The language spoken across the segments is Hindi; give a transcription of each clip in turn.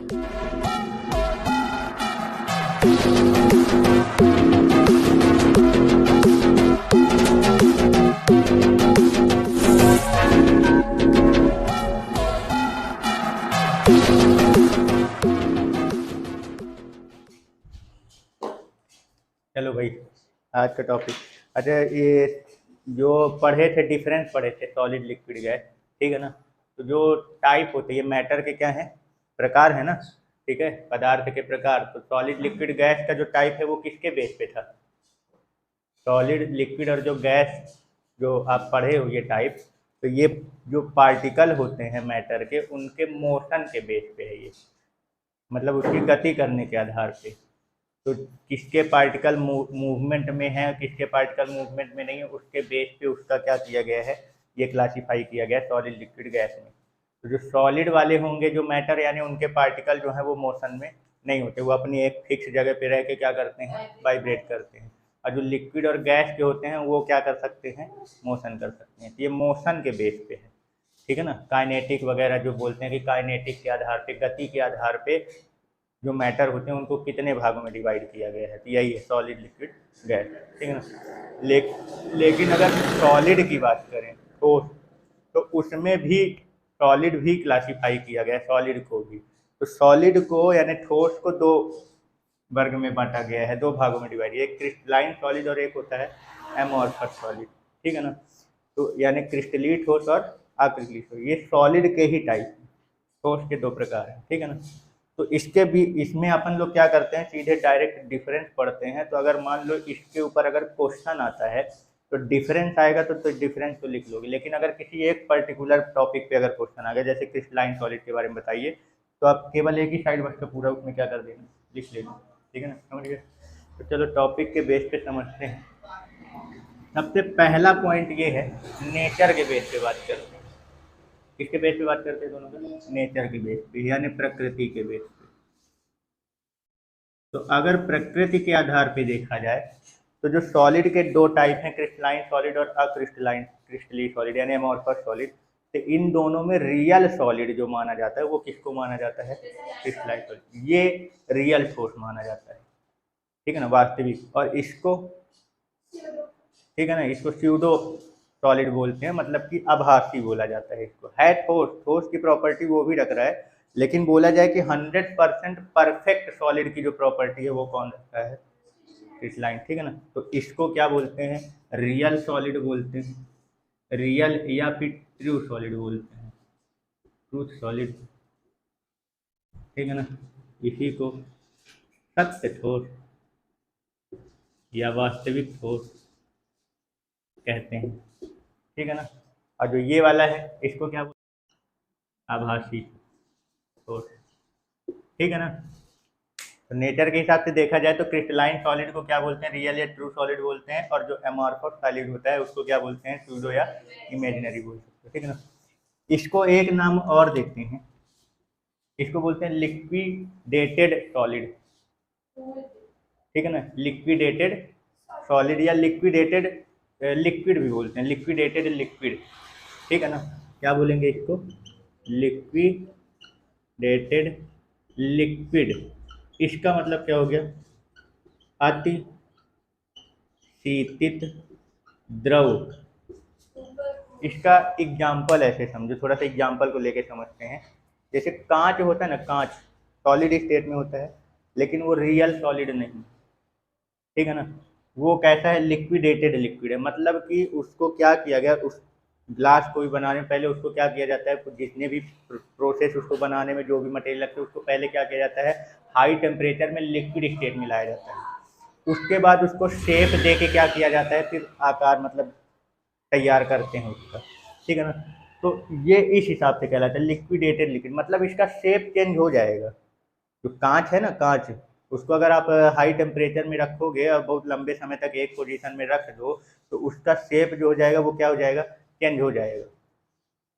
चलो भाई, आज का टॉपिक। अच्छा, ये जो पढ़े थे डिफरेंस पढ़े थे सॉलिड लिक्विड गैस, ठीक है ना। तो जो टाइप होते हैं, ये मैटर के क्या है, प्रकार है ना, ठीक है, पदार्थ के प्रकार। तो सॉलिड लिक्विड गैस का जो टाइप है वो किसके बेस पे था? सॉलिड लिक्विड और जो गैस जो आप पढ़े हो ये टाइप, तो ये जो पार्टिकल होते हैं मैटर के, उनके मोशन के बेस पे है ये, मतलब उसकी गति करने के आधार पे। तो किसके पार्टिकल मूवमेंट में है, किसके पार्टिकल मूवमेंट में नहीं है, उसके बेस पे उसका क्या किया गया है, ये क्लासीफाई किया गया है सॉलिड लिक्विड गैस में। तो जो सॉलिड वाले होंगे, जो मैटर, यानी उनके पार्टिकल जो है वो मोशन में नहीं होते, वो अपनी एक फिक्स जगह पे रह के क्या करते हैं, वाइब्रेट करते हैं। और जो लिक्विड और गैस के होते हैं वो क्या कर सकते हैं, मोशन कर सकते हैं। तो ये मोशन के बेस पे है, ठीक है ना। काइनेटिक वगैरह जो बोलते हैं कि काइनेटिक के आधार पे, गति के आधार पे जो मैटर होते हैं उनको कितने भागों में डिवाइड किया गया है, तो यही है सॉलिड लिक्विड गैस, ठीक है ना। लेकिन अगर सॉलिड की बात करें तो उसमें भी सॉलिड भी क्लासीफाई किया गया है, सॉलिड को भी। तो सॉलिड को यानी ठोस को दो वर्ग में बांटा गया है, दो भागों में डिवाइड, एक क्रिस्टलाइन सॉलिड और एक होता है एमॉर्फस सॉलिड, ठीक है ना। तो यानी क्रिस्टलीय ठोस और अक्रिस्टलीय ठोस, ये सॉलिड के ही टाइप, ठोस के दो प्रकार हैं, ठीक है ना। तो इसके भी, इसमें अपन लोग क्या करते हैं, सीधे डायरेक्ट डिफरेंस पढ़ते हैं। तो अगर मान लो इसके ऊपर अगर क्वेश्चन आता है तो डिफरेंस आएगा तो डिफरेंस तो लिख लोगे, लेकिन अगर किसी एक पर्टिकुलर टॉपिक पे अगर क्वेश्चन आ गया, जैसे क्रिस्टलाइन सॉलिड के बारे में बताइए, तो आप केवल एक ही साइड बस का पूरा उसमें क्या कर देना, लिख लेना, ठीक है ना, समझ गए। तो चलो टॉपिक के बेस पे समझते हैं। सबसे पहला पॉइंट ये है, नेचर के बेस पे बात करते हैं। किसके बेस पे बात करते हैं दोनों का? नेचर के बेस पे, यानी प्रकृति के बेस पे। तो अगर प्रकृति के आधार पे देखा जाए तो जो सॉलिड के दो टाइप हैं, क्रिस्टलाइन सॉलिड और अक्रिस्टलाइन क्रिस्टलीय सॉलिड यानी एमॉर्फस सॉलिड। तो इन दोनों में रियल सॉलिड जो माना जाता है वो किसको माना जाता है? Crystalline solid. ये रियल ठोस माना जाता है, ठीक है ना, वास्तविक। और इसको, ठीक है ना, इसको स्यूडो सॉलिड बोलते हैं, मतलब कि आभासी बोला जाता है इसको। है ठोस, ठोस की प्रॉपर्टी वो भी रख रहा है, लेकिन बोला जाए कि 100% परफेक्ट सॉलिड की जो प्रॉपर्टी है वो कौन रखता है? क्रिस्टलाइन, ठीक है ना। तो इसको क्या बोलते हैं? रियल सॉलिड बोलते हैं, रियल या फिर ट्रू सॉलिड बोलते हैं, ट्रूथ सॉलिड, ठीक है ना। इसी को सत्य ठोस या वास्तविक ठोस कहते हैं, ठीक है ना। और जो ये वाला है इसको क्या बोलते हैं? आभासी ठोस, ठीक है ना। तो नेचर के हिसाब से देखा जाए तो क्रिस्टलाइन सॉलिड को क्या बोलते हैं? रियल या ट्रू सॉलिड बोलते हैं। और जो एमॉर्फस सॉलिड होता है उसको क्या बोलते हैं? स्यूडो या इमेजिनरी बोल सकते हैं, ठीक है ना। इसको एक नाम और देते हैं, इसको बोलते हैं लिक्विडेटेड सॉलिड, ठीक है ना। लिक्विडेटेड सॉलिड या लिक्विडेटेड लिक्विड भी बोलते हैं, लिक्विडेटेड लिक्विड, ठीक है ना। क्या बोलेंगे इसको? Liquidated liquid. इसका मतलब क्या हो गया? अति शीतित द्रव। इसका एग्जाम्पल ऐसे समझो, थोड़ा सा एग्जाम्पल को लेके समझते हैं। जैसे कांच होता है ना, कांच सॉलिड स्टेट में होता है, लेकिन वो रियल सॉलिड नहीं, ठीक है ना। वो कैसा है? लिक्विडेटेड लिक्विड है, मतलब कि उसको क्या किया गया, उस ग्लास को भी बनाने में पहले उसको क्या किया जाता है, जितने भी प्रोसेस उसको बनाने में जो भी मटेरियल लगता है उसको पहले क्या किया जाता है, हाई टेम्परेचर में लिक्विड स्टेट में लाया जाता है। उसके बाद उसको शेप दे के क्या किया जाता है, फिर आकार मतलब तैयार करते हैं उसका, ठीक है ना। तो ये इस हिसाब से कहलाता है लिक्विडेटेड लिक्विड, मतलब इसका शेप चेंज हो जाएगा। जो कांच है ना, कांच, उसको अगर आप हाई टेम्परेचर में रखोगे और बहुत लंबे समय तक एक पोजीशन में रख दो, तो उसका शेप जो हो जाएगा वो क्या हो जाएगा? चेंज हो जाएगा।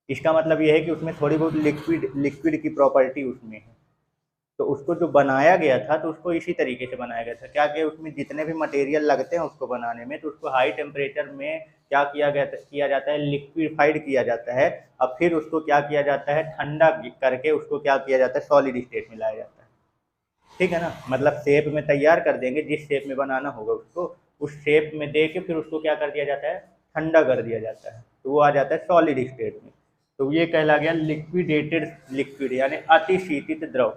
इसका मतलब ये है कि उसमें थोड़ी बहुत लिक्विड लिक्विड की प्रॉपर्टी उसमें है, तो उसको जो बनाया गया था तो उसको इसी तरीके से बनाया गया था, क्या कि उसमें जितने भी मटेरियल लगते हैं उसको बनाने में, तो उसको हाई टेम्परेचर में क्या किया जाता है, लिक्विफाइड किया जाता है। अब फिर उसको क्या किया जाता है, ठंडा करके उसको क्या किया जाता है, सॉलिड स्टेट में लाया जाता है। ठीक है ना, मतलब शेप में तैयार कर देंगे, जिस शेप में बनाना होगा उसको उस शेप में दे के फिर उसको क्या कर दिया जाता है, ठंडा कर दिया जाता है, तो वो आ जाता है सॉलिड स्टेट में। तो ये कहला गया लिक्विडेटेड लिक्विड, यानी अतिशीतित द्रव।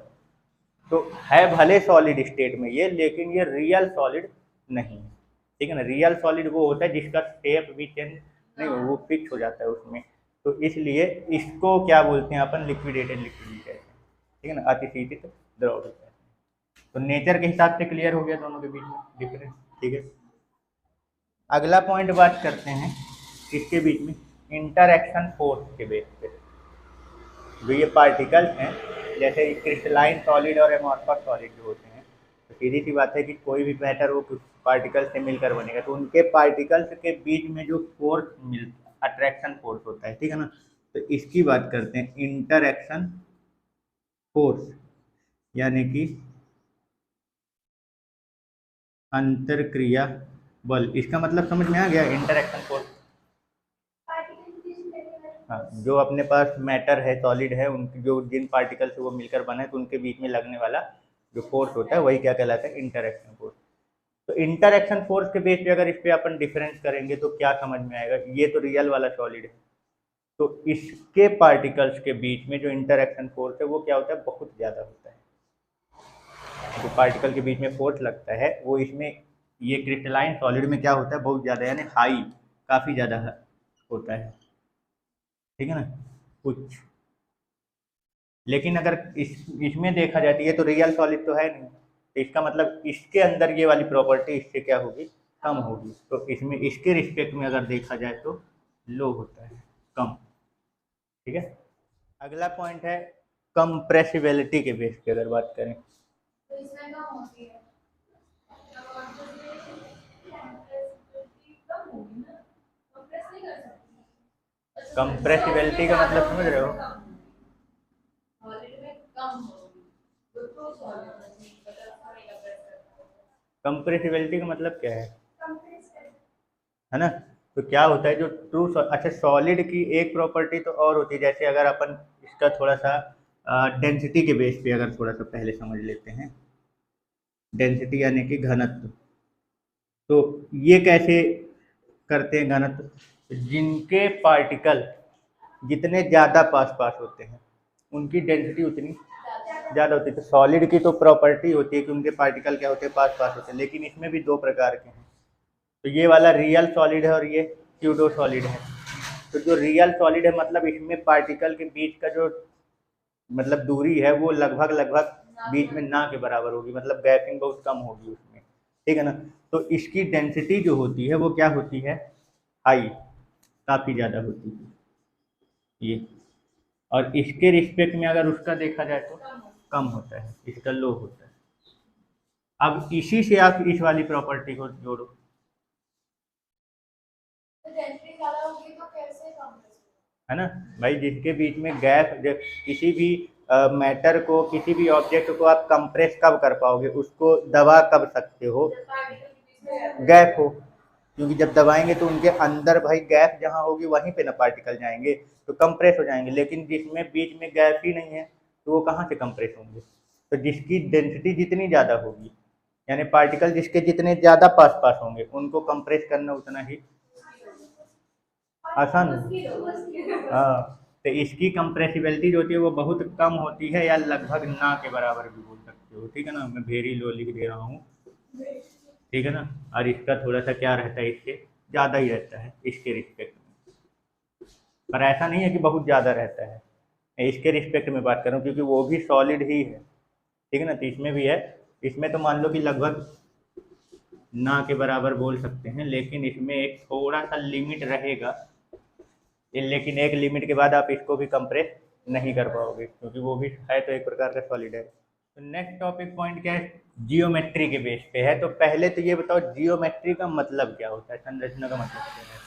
तो है भले सॉलिड स्टेट में ये, लेकिन ये रियल सॉलिड नहीं है। ठीक है ना, रियल सॉलिड वो होता है जिसका शेप भी चेंज नहीं, वो फिक्स हो जाता है उसमें। तो इसलिए इसको क्या बोलते हैं अपन, लिक्विडेटेड लिक्विड कहते हैं। ठीक है ना, अतिशीतित द्रव कहते हैं। तो नेचर के हिसाब से क्लियर हो गया दोनों के बीच में डिफरेंस। ठीक है, अगला पॉइंट बात करते हैं किसके बीच में, इंटरएक्शन फोर्स के बेस पे। जो ये पार्टिकल्स हैं, जैसे क्रिस्टलाइन सॉलिड और एमॉर्फस सॉलिड जो होते हैं, तो सीधी सी बात है कि कोई भी मैटर वो कुछ पार्टिकल से मिलकर बनेगा, तो उनके पार्टिकल्स के बीच में जो फोर्स मिलता, अट्रैक्शन फोर्स होता है, ठीक है ना, तो इसकी बात करते हैं इंटरएक्शन फोर्स, यानी कि अंतरक्रिया बल। इसका मतलब समझ में आ गया, इंटरएक्शन फोर्स। हाँ, जो अपने पास मैटर है, सॉलिड है, उनकी जो जिन पार्टिकल से वो मिलकर बने, तो उनके बीच में लगने वाला जो फोर्स होता है वही क्या कहलाता है, इंटरएक्शन फोर्स। तो इंटरएक्शन फोर्स के बेस पे अगर इस पे अपन डिफरेंस करेंगे तो क्या समझ में आएगा, ये तो रियल वाला सॉलिड है, तो इसके पार्टिकल्स के बीच में जो इंटरएक्शन फोर्स है वो क्या होता है, बहुत ज़्यादा होता है। जो पार्टिकल के बीच में फोर्स लगता है वो इसमें, ये क्रिस्टलाइन सॉलिड में क्या होता है, बहुत ज़्यादा, यानी हाई, काफ़ी ज़्यादा होता है। ठीक है ना, कुछ, लेकिन अगर इसमें देखा जाए तो ये तो रियल सॉलिड तो है नहीं, तो इसका मतलब इसके अंदर ये वाली प्रॉपर्टी इससे क्या होगी, कम होगी। तो इसमें इसके रिस्पेक्ट में अगर देखा जाए तो लो होता है, कम। ठीक है, अगला पॉइंट है कंप्रेसिबिलिटी के बेस पे अगर बात करें, तो इसमें कम होती है, कंप्रेसिबिलिटी का मतलब समझ रहे हो, कंप्रेसिबिलिटी का मतलब क्या है ना, तो क्या होता है जो ट्रू, अच्छा सॉलिड की एक प्रॉपर्टी तो और होती है, जैसे अगर अपन इसका थोड़ा सा डेंसिटी के बेस पे अगर थोड़ा सा पहले समझ लेते हैं, डेंसिटी यानी कि घनत्व। तो ये कैसे करते हैं घनत्व, जिनके पार्टिकल जितने ज़्यादा पास पास होते हैं उनकी डेंसिटी उतनी ज़्यादा होती है। तो सॉलिड की तो प्रॉपर्टी होती है कि उनके पार्टिकल क्या होते हैं, पास पास होते हैं, लेकिन इसमें भी दो प्रकार के हैं। तो ये वाला रियल सॉलिड है और ये स्यूडो सॉलिड है। तो जो रियल सॉलिड है मतलब इसमें पार्टिकल के बीच का जो मतलब दूरी है वो लगभग लगभग बीच में ना के बराबर होगी, मतलब गैपिंग बहुत कम होगी उसमें। ठीक है ना, तो इसकी डेंसिटी जो होती है वो क्या होती है, हाई, काफ़ी ज़्यादा होती है ये। और इसके रिस्पेक्ट में अगर उसका देखा जाए तो कम होता है, इसका लो होता है। अब इसी से आप इस वाली प्रॉपर्टी को जोड़ो, है ना भाई, जिसके बीच में गैप, किसी भी मैटर को, किसी भी ऑब्जेक्ट को आप कंप्रेस कब कर पाओगे, उसको दबा कब सकते हो, गैप हो, क्योंकि जब दबाएंगे तो उनके अंदर भाई गैप जहाँ होगी वहीं पे ना पार्टिकल जाएंगे, तो कंप्रेस हो जाएंगे। लेकिन जिसमें बीच में गैप ही नहीं है तो वो कहाँ से कंप्रेस होंगे। तो जिसकी डेंसिटी जितनी ज़्यादा होगी, यानी पार्टिकल जिसके जितने ज़्यादा पास पास होंगे, उनको कंप्रेस करना उतना ही आसान है। हाँ, तो इसकी कंप्रेसिबिलिटी जो होती है वो बहुत कम होती है, या लगभग ना के बराबर भी बोल सकते हो। ठीक है ना, मैं वेरी लो लिख दे रहा हूँ। ठीक है ना, और इसका थोड़ा सा क्या रहता है, इससे ज़्यादा ही रहता है इसके रिस्पेक्ट में, पर ऐसा नहीं है कि बहुत ज़्यादा रहता है। मैं इसके रिस्पेक्ट में बात कर रहा हूँ क्योंकि वो भी सॉलिड ही है। ठीक है ना, तो इसमें भी है, इसमें तो मान लो कि लगभग ना के बराबर बोल सकते हैं, लेकिन इसमें एक थोड़ा सा लिमिट रहेगा, लेकिन एक लिमिट के बाद आप इसको भी कंप्रेस नहीं कर पाओगे, क्योंकि वो भी है तो एक प्रकार का सॉलिड है। तो नेक्स्ट टॉपिक पॉइंट क्या है, जियोमेट्री के बेस पे है। तो पहले तो ये बताओ जियोमेट्री का मतलब क्या होता है, संरचना का मतलब क्या है।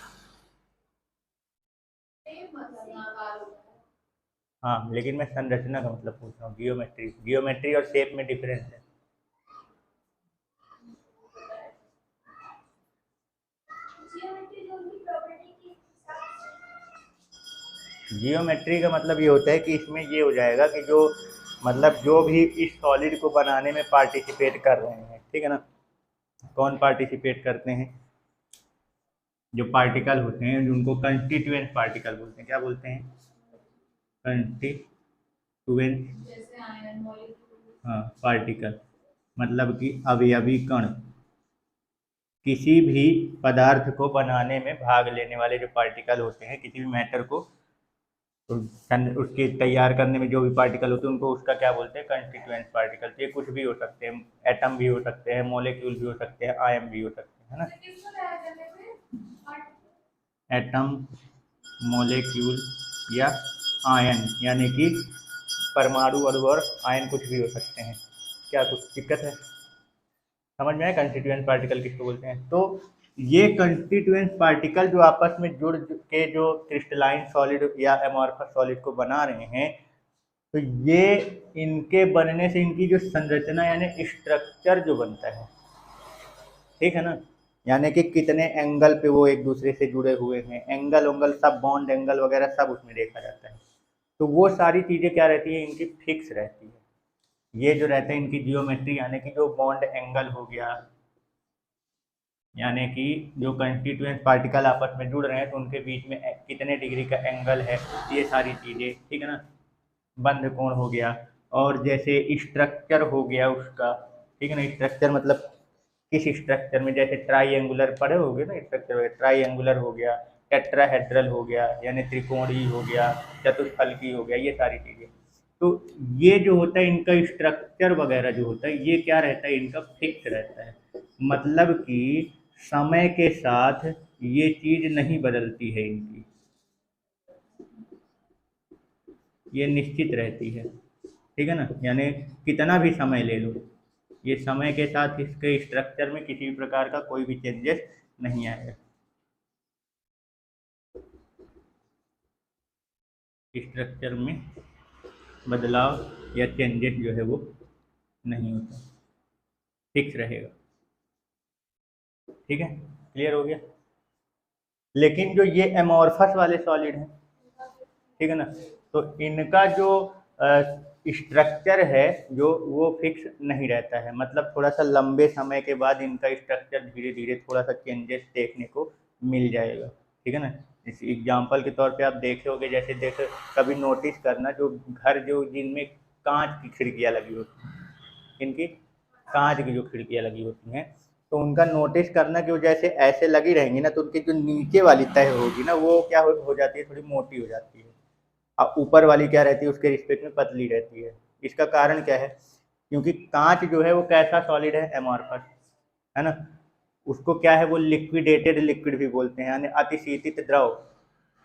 हाँ, लेकिन मैं संरचना का मतलब पूछ रहा हूँ, जियोमेट्री, जियोमेट्री और शेप में डिफरेंस है। जियोमेट्री का मतलब ये होता है कि इसमें ये हो जाएगा कि जो मतलब जो भी इस सॉलिड को बनाने में पार्टिसिपेट कर रहे हैं, ठीक है ना, कौन पार्टिसिपेट करते हैं, जो पार्टिकल होते हैं उनको कंस्टिट्यूएंट पार्टिकल बोलते हैं। क्या बोलते हैं? कंस्टिट्यूएंट। हाँ, पार्टिकल मतलब कि अवयवी कण, किसी भी पदार्थ को बनाने में भाग लेने वाले जो पार्टिकल होते हैं, किसी भी मैटर को तो उसके तैयार करने में जो भी पार्टिकल होते हैं उनको उसका क्या बोलते हैं? Constituent particle. ये कुछ भी हो सकते हैं, एटम भी हो सकते हैं, मॉलिक्यूल भी हो सकते हैं, आयन भी हो सकते हैं, है ना। एटम, मॉलिक्यूल या आयन, यानी कि परमाणु, अणु और आयन कुछ भी हो सकते हैं। क्या कुछ दिक्कत है? समझ में आया कंस्टिट्यूएंट पार्टिकल किसको बोलते हैं? तो ये कंस्टिट्यूएंट पार्टिकल जो आपस में जुड़ के जो क्रिस्टलाइन सॉलिड या एमॉर्फस सॉलिड को बना रहे हैं, तो ये इनके बनने से इनकी जो संरचना यानी स्ट्रक्चर जो बनता है, ठीक है ना, यानी कि कितने एंगल पे वो एक दूसरे से जुड़े हुए हैं, एंगल उंगल सब, बॉन्ड एंगल वगैरह सब उसमें देखा जाता है। तो वो सारी चीज़ें क्या रहती है? इनकी फिक्स रहती है। ये जो रहता है इनकी जियोमेट्री, यानी कि जो बॉन्ड एंगल हो गया, यानी कि जो कंस्टिट्यूएंट पार्टिकल आपस में जुड़ रहे हैं तो उनके बीच में कितने डिग्री का एंगल है, ये सारी चीज़ें, ठीक है ना। बंध कोण हो गया, और जैसे स्ट्रक्चर हो गया उसका, ठीक है ना। स्ट्रक्चर मतलब किस स्ट्रक्चर में, जैसे ट्राइएंगुलर पढ़े होगे ना स्ट्रक्चर, ट्राइएंगुलर हो गया, टेट्राहेड्रल हो गया यानी त्रिकोणीय हो गया, चतुष्फलकी हो गया, ये सारी चीज़ें। तो ये जो होता है इनका स्ट्रक्चर वगैरह जो होता है ये क्या रहता है? इनका फिक्स रहता है, मतलब कि समय के साथ ये चीज़ नहीं बदलती है इनकी, ये निश्चित रहती है, ठीक है ना। यानी कितना भी समय ले लो, ये समय के साथ इसके स्ट्रक्चर में किसी भी प्रकार का कोई भी चेंजेस नहीं आएगा, स्ट्रक्चर में बदलाव या चेंजेस जो है वो नहीं होता, फिक्स रहेगा, ठीक है। क्लियर हो गया? लेकिन जो ये एमॉर्फस वाले सॉलिड हैं, ठीक है ना, तो इनका जो स्ट्रक्चर है जो वो फिक्स नहीं रहता है, मतलब थोड़ा सा लंबे समय के बाद इनका स्ट्रक्चर धीरे धीरे थोड़ा सा चेंजेस देखने को मिल जाएगा, ठीक है ना। इस एग्जांपल के तौर पे आप देखे होंगे, जैसे देख कभी नोटिस करना, जो घर जो जिनमें कांच की खिड़कियाँ लगी होती हैं, इनकी कांच की जो खिड़कियाँ लगी होती हैं, तो उनका नोटिस करना कि वो जैसे ऐसे लगी रहेंगी ना, तो उनकी जो नीचे वाली तह होगी ना वो क्या हो जाती है? थोड़ी मोटी हो जाती है। अब ऊपर वाली क्या रहती है? उसके रिस्पेक्ट में पतली रहती है। इसका कारण क्या है? क्योंकि कांच जो है वो कैसा सॉलिड है? एमॉर्फस, है ना। उसको क्या है? वो लिक्विडेटेड लिक्विड भी बोलते हैं, यानी अतिशीतित द्रव।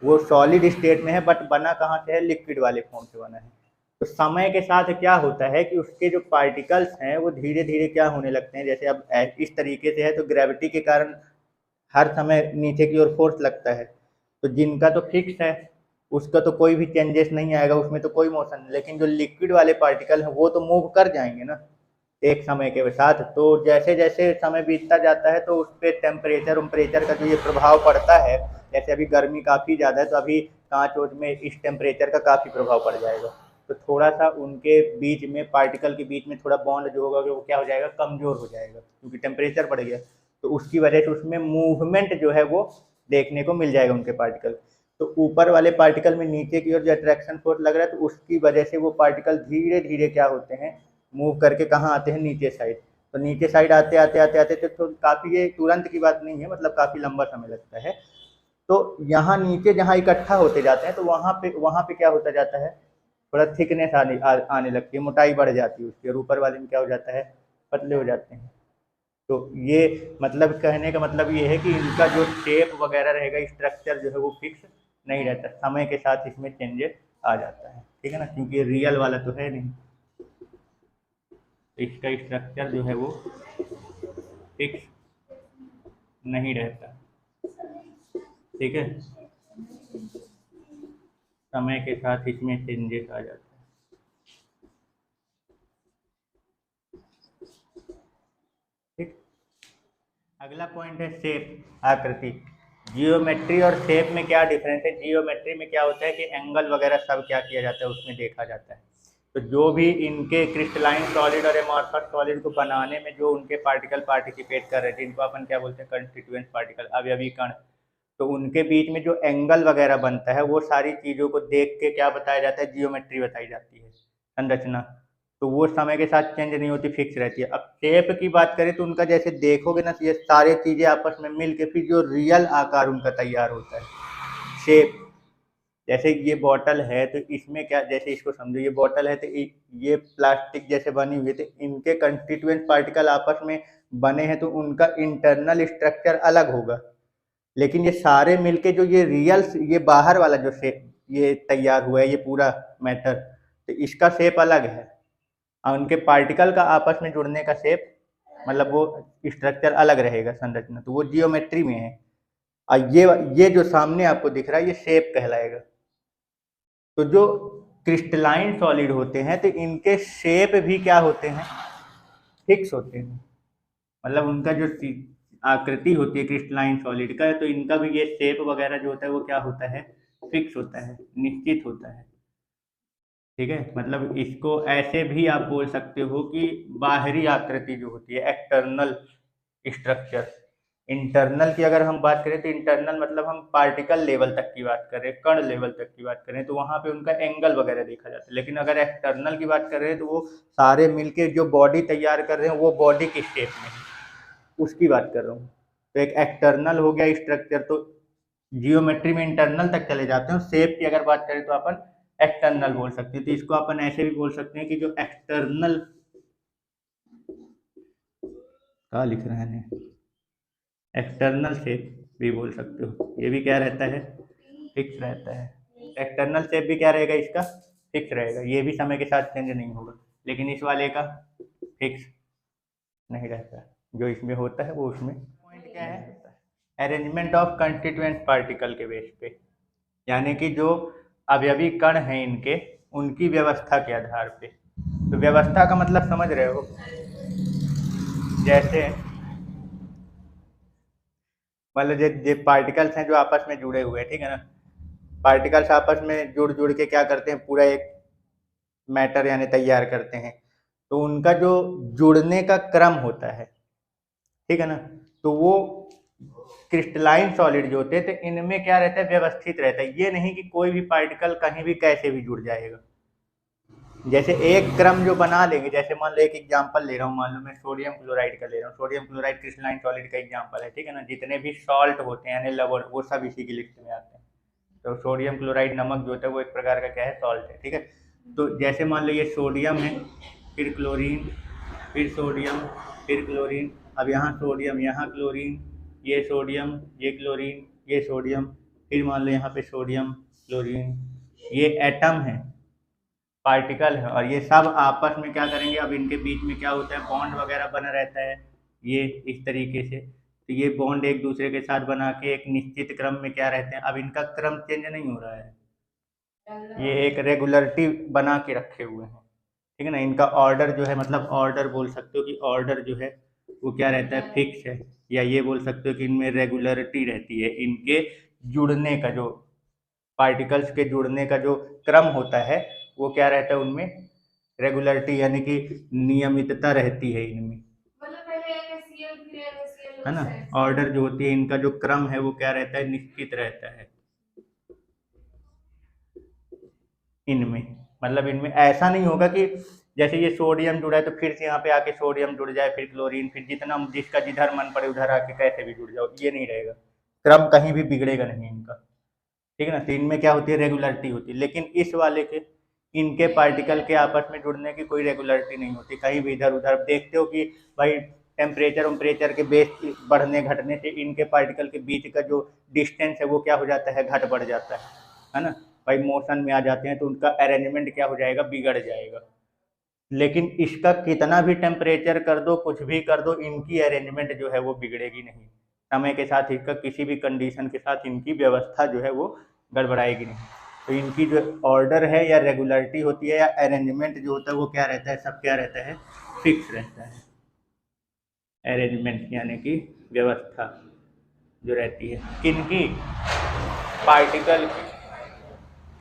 वो सॉलिड स्टेट में है बट बना कहाँ से है? लिक्विड वाले फॉर्म से बना है। तो समय के साथ क्या होता है कि उसके जो पार्टिकल्स हैं वो धीरे धीरे क्या होने लगते हैं, जैसे अब इस तरीके से है तो ग्रेविटी के कारण हर समय नीचे की ओर फोर्स लगता है, तो जिनका तो फिक्स है उसका तो कोई भी चेंजेस नहीं आएगा, उसमें तो कोई मोशन नहीं। लेकिन जो लिक्विड वाले पार्टिकल हैं वो तो मूव कर जाएंगे ना एक समय के साथ। तो जैसे जैसे समय बीतता जाता है तो उस पर टेम्परेचर का जो ये प्रभाव पड़ता है, जैसे अभी गर्मी काफ़ी ज़्यादा है तो अभी कांच वोच में इस टेम्परेचर का काफ़ी प्रभाव पड़ जाएगा, तो थोड़ा सा उनके बीच में पार्टिकल के बीच में थोड़ा बॉन्ड जो होगा वो क्या हो जाएगा? कमज़ोर हो जाएगा, क्योंकि टेम्परेचर बढ़ गया। तो उसकी वजह से उसमें मूवमेंट जो है वो देखने को मिल जाएगा उनके पार्टिकल। तो ऊपर वाले पार्टिकल में नीचे की ओर जो अट्रैक्शन फोर्स लग रहा है तो उसकी वजह से वो पार्टिकल धीरे धीरे क्या होते हैं? मूव करके कहाँ आते हैं? नीचे साइड। तो नीचे साइड आते आते आते आते तो काफ़ी, ये तुरंत की बात नहीं है, मतलब काफ़ी लंबा समय लगता है। तो यहाँ नीचे जहाँ इकट्ठा होते जाते हैं तो वहाँ पे क्या होता जाता है? थोड़ा थिकनेस आने लगती है, मोटाई बढ़ जाती है उसकी, और ऊपर वाले में क्या हो जाता है? पतले हो जाते हैं। तो ये मतलब कहने का मतलब ये है कि इनका जो शेप वगैरह रहेगा, स्ट्रक्चर जो है वो फिक्स नहीं रहता, समय के साथ इसमें चेंजेस आ जाता है, ठीक है ना, क्योंकि ये रियल वाला तो है नहीं। तो इसका स्ट्रक्चर जो है वो फिक्स नहीं रहता, ठीक है। समय के साथ इसमें चेंजेस आ जाते हैं। ठीक, अगला पॉइंट है शेप, आकृति। जियोमेट्री और शेप में क्या डिफरेंस है? जियोमेट्री में क्या होता है कि एंगल वगैरह सब क्या किया जाता है उसमें देखा जाता है। तो जो भी इनके क्रिस्टलाइन सॉलिड और एमॉर्फस सॉलिड को बनाने में जो उनके पार्टिकल पार्टिसिपेट कर रहे थे, इनको अपन क्या बोलते हैं? कंस्टिट्यूएंट पार्टिकल, अवयवी कण। तो उनके बीच में जो एंगल वगैरह बनता है वो सारी चीज़ों को देख के क्या बताया जाता है? जियोमेट्री बताई जाती है, संरचना। तो वो समय के साथ चेंज नहीं होती, फिक्स रहती है। अब शेप की बात करें तो उनका जैसे देखोगे ना, ये सारे चीज़ें आपस में मिल के फिर जो रियल आकार उनका तैयार होता है, शेप। जैसे ये बॉटल है तो इसमें क्या, जैसे इसको समझो, ये बॉटल है तो ये प्लास्टिक जैसे बनी हुई है, तो इनके कंस्टिट्यूएंट पार्टिकल आपस में बने हैं तो उनका इंटरनल स्ट्रक्चर अलग होगा। लेकिन ये सारे मिलके जो ये रियल, ये बाहर वाला जो शेप ये तैयार हुआ है, ये पूरा मैटर, तो इसका शेप अलग है। और उनके पार्टिकल का आपस में जुड़ने का शेप, मतलब वो स्ट्रक्चर अलग रहेगा, संरचना। तो वो जियोमेट्री में है। और ये जो सामने आपको दिख रहा है ये शेप कहलाएगा। तो जो क्रिस्टलाइन सॉलिड होते हैं तो इनके शेप भी क्या होते हैं? फिक्स होते हैं। मतलब उनका जो आकृति होती है क्रिस्टलाइन सॉलिड का, तो इनका भी ये शेप वगैरह जो होता है वो क्या होता है? फिक्स होता है, निश्चित होता है। ठीक है, मतलब इसको ऐसे भी आप बोल सकते हो कि बाहरी आकृति जो होती है, एक्सटर्नल स्ट्रक्चर। इंटरनल की अगर हम बात करें तो इंटरनल मतलब हम पार्टिकल लेवल तक की बात करें, कण लेवल तक की बात करें, तो वहाँ पे उनका एंगल वगैरह देखा जाता है। लेकिन अगर एक्सटर्नल की बात कर रहे हैं तो वो सारे मिलके जो बॉडी तैयार कर रहे हैं वो बॉडी की शेप में है, उसकी बात कर रहा हूँ। तो एक एक्सटर्नल हो गया स्ट्रक्चर, तो जियोमेट्री में इंटरनल तक चले जाते हैं। शेप की अगर बात करें तो अपन एक्सटर्नल बोल सकते हैं। तो इसको अपन ऐसे भी बोल सकते हैं कि जो एक्सटर्नल, क्या लिख रहे हैं, एक्सटर्नल शेप भी बोल सकते हो। ये भी क्या रहता है? फिक्स रहता है। एक्सटर्नल शेप भी क्या रहेगा इसका? फिक्स रहेगा। ये भी समय के साथ चेंज नहीं होगा। लेकिन इस वाले का फिक्स नहीं रहता, जो इसमें होता है वो उसमें। पॉइंट क्या है? अरेंजमेंट ऑफ कंस्टिट्यूएंट पार्टिकल के बेस पे, यानी कि जो अवयवी कण हैं इनके, उनकी व्यवस्था के आधार पे। तो व्यवस्था का मतलब समझ रहे हो? जैसे मतलब ये पार्टिकल्स हैं जो आपस में जुड़े हुए हैं, ठीक है ना। पार्टिकल्स आपस में जुड़ जुड़ के क्या करते हैं? पूरा एक मैटर यानी तैयार करते हैं। तो उनका जो जुड़ने का क्रम होता है, ठीक है ना, तो वो क्रिस्टलाइन सॉलिड जो होते हैं तो इनमें क्या रहता है? व्यवस्थित रहता है। ये नहीं कि कोई भी पार्टिकल कहीं भी कैसे भी जुड़ जाएगा। जैसे एक क्रम जो बना लेंगे, जैसे मान लो एक एग्जांपल ले रहा हूँ, मान लो मैं सोडियम क्लोराइड का ले रहा हूँ। सोडियम क्लोराइड क्रिस्टलाइन सॉलिड का एग्जांपल है, ठीक है ना। जितने भी सॉल्ट होते हैं यानी लवण, वो सब इसी की लिस्ट में आते हैं। तो सोडियम क्लोराइड नमक जो होता है वो एक प्रकार का क्या है? सॉल्ट है, ठीक है। तो जैसे मान लो ये सोडियम है, फिर क्लोरीन, फिर सोडियम, फिर क्लोरीन। अब यहाँ सोडियम, यहाँ क्लोरीन, ये सोडियम, ये क्लोरीन, ये सोडियम, फिर मान लो यहाँ पे सोडियम क्लोरीन। ये एटम है, पार्टिकल है, और ये सब आपस में क्या करेंगे? अब इनके बीच में क्या होता है? बॉन्ड वगैरह बना रहता है, ये इस तरीके से। तो ये बॉन्ड एक दूसरे के साथ बना के एक निश्चित क्रम में क्या रहते हैं? अब इनका क्रम चेंज नहीं हो रहा है, ये एक रेगुलरिटी बना के रखे हुए हैं, ठीक है ना। इनका ऑर्डर जो है, मतलब ऑर्डर बोल सकते हो कि ऑर्डर जो है वो क्या रहता है? फिक्स है। या ये बोल सकते हो कि इनमें रेगुलरिटी रहती है। इनके जुड़ने का जो, पार्टिकल्स के जुड़ने का जो क्रम होता है वो क्या रहता है? उनमें रेगुलरिटी यानी कि नियमितता रहती है इनमें, है ना। ऑर्डर जो होती है, इनका जो क्रम है वो क्या रहता है? निश्चित रहता है इनमें। मतलब इनमें ऐसा नहीं होगा कि जैसे ये सोडियम जुड़ा है तो फिर से यहाँ पे आके सोडियम जुड़ जाए, फिर क्लोरीन, फिर जितना जिसका जिधर मन पड़े उधर आके कैसे भी जुड़ जाओ, ये नहीं रहेगा। क्रम कहीं भी बिगड़ेगा नहीं इनका, ठीक है ना। तो इनमें क्या होती है? रेगुलरिटी होती है। लेकिन इस वाले के, इनके पार्टिकल के आपस में जुड़ने की कोई रेगुलरिटी नहीं होती, कहीं भी इधर उधर। देखते हो कि भाई टेम्परेचर उम्परेचर के बेस बढ़ने घटने से इनके पार्टिकल के बीच का जो डिस्टेंस है वो क्या हो जाता है? घट बढ़ जाता है ना। भाई मोशन में आ जाते हैं तो उनका अरेंजमेंट क्या हो जाएगा? बिगड़ जाएगा। लेकिन इसका कितना भी टेम्परेचर कर दो, कुछ भी कर दो, इनकी अरेंजमेंट जो है वो बिगड़ेगी नहीं। समय के साथ इसका किसी भी कंडीशन के साथ इनकी व्यवस्था जो है वो गड़बड़ाएगी नहीं। तो इनकी जो ऑर्डर है या रेगुलरिटी होती है या अरेंजमेंट जो होता है वो क्या रहता है, सब क्या रहता है, फिक्स रहता है। अरेंजमेंट यानी कि व्यवस्था जो रहती है किनकी, पार्टिकल की।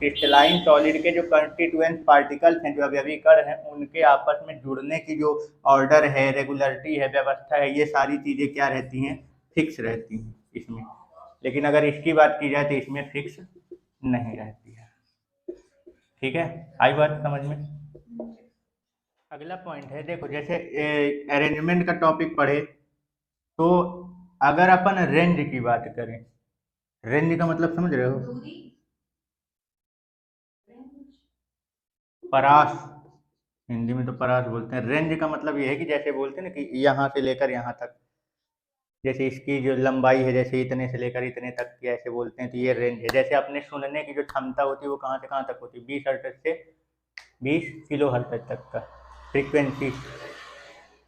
क्रिस्टलाइन सॉलिड के जो कंस्टिट्यूएंट पार्टिकल्स हैं, जो अवयवी कण हैं, उनके आपस में जुड़ने की जो ऑर्डर है, रेगुलरिटी है, व्यवस्था है, ये सारी चीज़ें क्या रहती हैं, फिक्स रहती हैं इसमें। लेकिन अगर इसकी बात की जाए तो इसमें फिक्स नहीं रहती है। ठीक है, आई बात समझ में। अगला पॉइंट है, देखो जैसे अरेंजमेंट का टॉपिक पढ़े तो अगर अपन रेंज की बात करें, रेंज का मतलब समझ रहे हो, परास, हिंदी में तो परास बोलते हैं। रेंज का मतलब ये है कि जैसे बोलते हैं ना कि यहाँ से लेकर यहाँ तक, जैसे इसकी जो लंबाई है जैसे इतने से लेकर इतने तक की, ऐसे बोलते हैं तो ये रेंज है। जैसे अपने सुनने की जो क्षमता होती है वो कहाँ से कहाँ तक होती है, 20 हर्ट्ज से 20 किलो हर्ट्ज तक का फ्रीक्वेंसी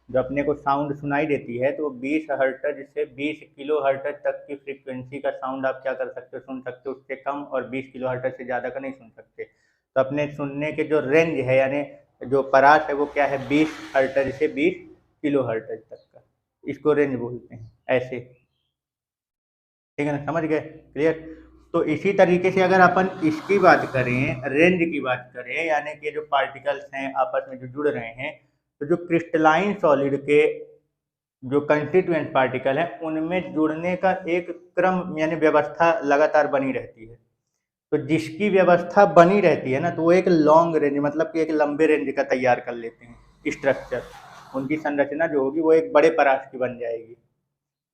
जो अपने को साउंड सुनाई देती है, तो 20 हर्ट्ज से 20 किलो हर्ट्ज तक की फ्रीक्वेंसी का साउंड आप क्या कर सकते हो, सुन सकते हो। उससे कम और 20 किलो हर्ट्ज से ज़्यादा का नहीं सुन सकते। तो अपने सुनने के जो रेंज है यानी जो परास है वो क्या है, 20 हर्ट्ज से 20 किलो हर्ट्ज तक का, इसको रेंज बोलते हैं ऐसे। ठीक है ना, समझ गए, क्लियर। तो इसी तरीके से अगर अपन इसकी बात करें, रेंज की बात करें, यानी कि जो पार्टिकल्स हैं आपस में जो जुड़ रहे हैं, तो जो क्रिस्टलाइन सॉलिड के जो कंस्टिट्यूएंट पार्टिकल हैं उनमें जुड़ने का एक क्रम यानी व्यवस्था लगातार बनी रहती है। तो जिसकी व्यवस्था बनी रहती है ना, तो वो एक लॉन्ग रेंज मतलब कि एक लंबे रेंज का तैयार कर लेते हैं स्ट्रक्चर। उनकी संरचना जो होगी वो एक बड़े परास की बन जाएगी।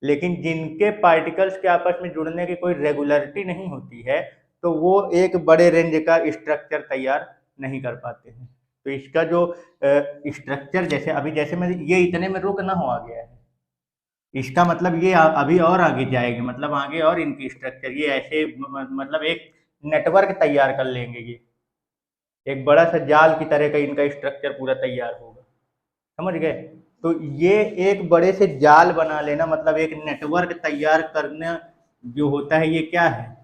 लेकिन जिनके पार्टिकल्स के आपस में जुड़ने की कोई रेगुलरिटी नहीं होती है, तो वो एक बड़े रेंज का स्ट्रक्चर तैयार नहीं कर पाते हैं। तो इसका जो स्ट्रक्चर, जैसे अभी जैसे मैं ये इतने में रुक ना हो आ गया है, इसका मतलब ये अभी और आगे जाएगी, मतलब आगे और इनकी स्ट्रक्चर ये ऐसे मतलब एक नेटवर्क तैयार कर लेंगे। ये एक बड़ा सा जाल की तरह का इनका स्ट्रक्चर पूरा तैयार होगा, समझ गए। तो ये एक बड़े से जाल बना लेना मतलब एक नेटवर्क तैयार करना जो होता है, ये क्या है,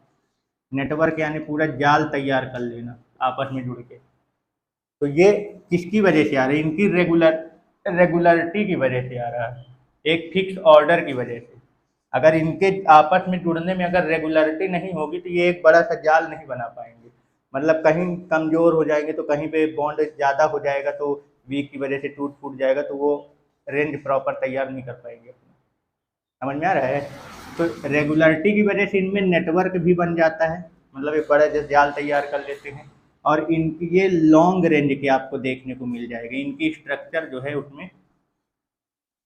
नेटवर्क यानी पूरा जाल तैयार कर लेना आपस में जुड़ के। तो ये किसकी वजह से आ रहा है, इनकी रेगुलरिटी की वजह से आ रहा है, एक फिक्स ऑर्डर की वजह से। अगर इनके आपस में जुड़ने में अगर रेगुलरिटी नहीं होगी तो ये एक बड़ा सा जाल नहीं बना पाएंगे। मतलब कहीं कमजोर हो जाएंगे तो कहीं पे बॉन्ड ज़्यादा हो जाएगा तो वीक की वजह से टूट फूट जाएगा, तो वो रेंज प्रॉपर तैयार नहीं कर पाएंगे अपना। समझ में आ रहा है। तो रेगुलरिटी की वजह से इनमें नेटवर्क भी बन जाता है, मतलब एक बड़ा जैसे जाल तैयार कर लेते हैं। और इनकी ये लॉन्ग रेंज के आपको देखने को मिल जाएगी, इनकी स्ट्रक्चर जो है उसमें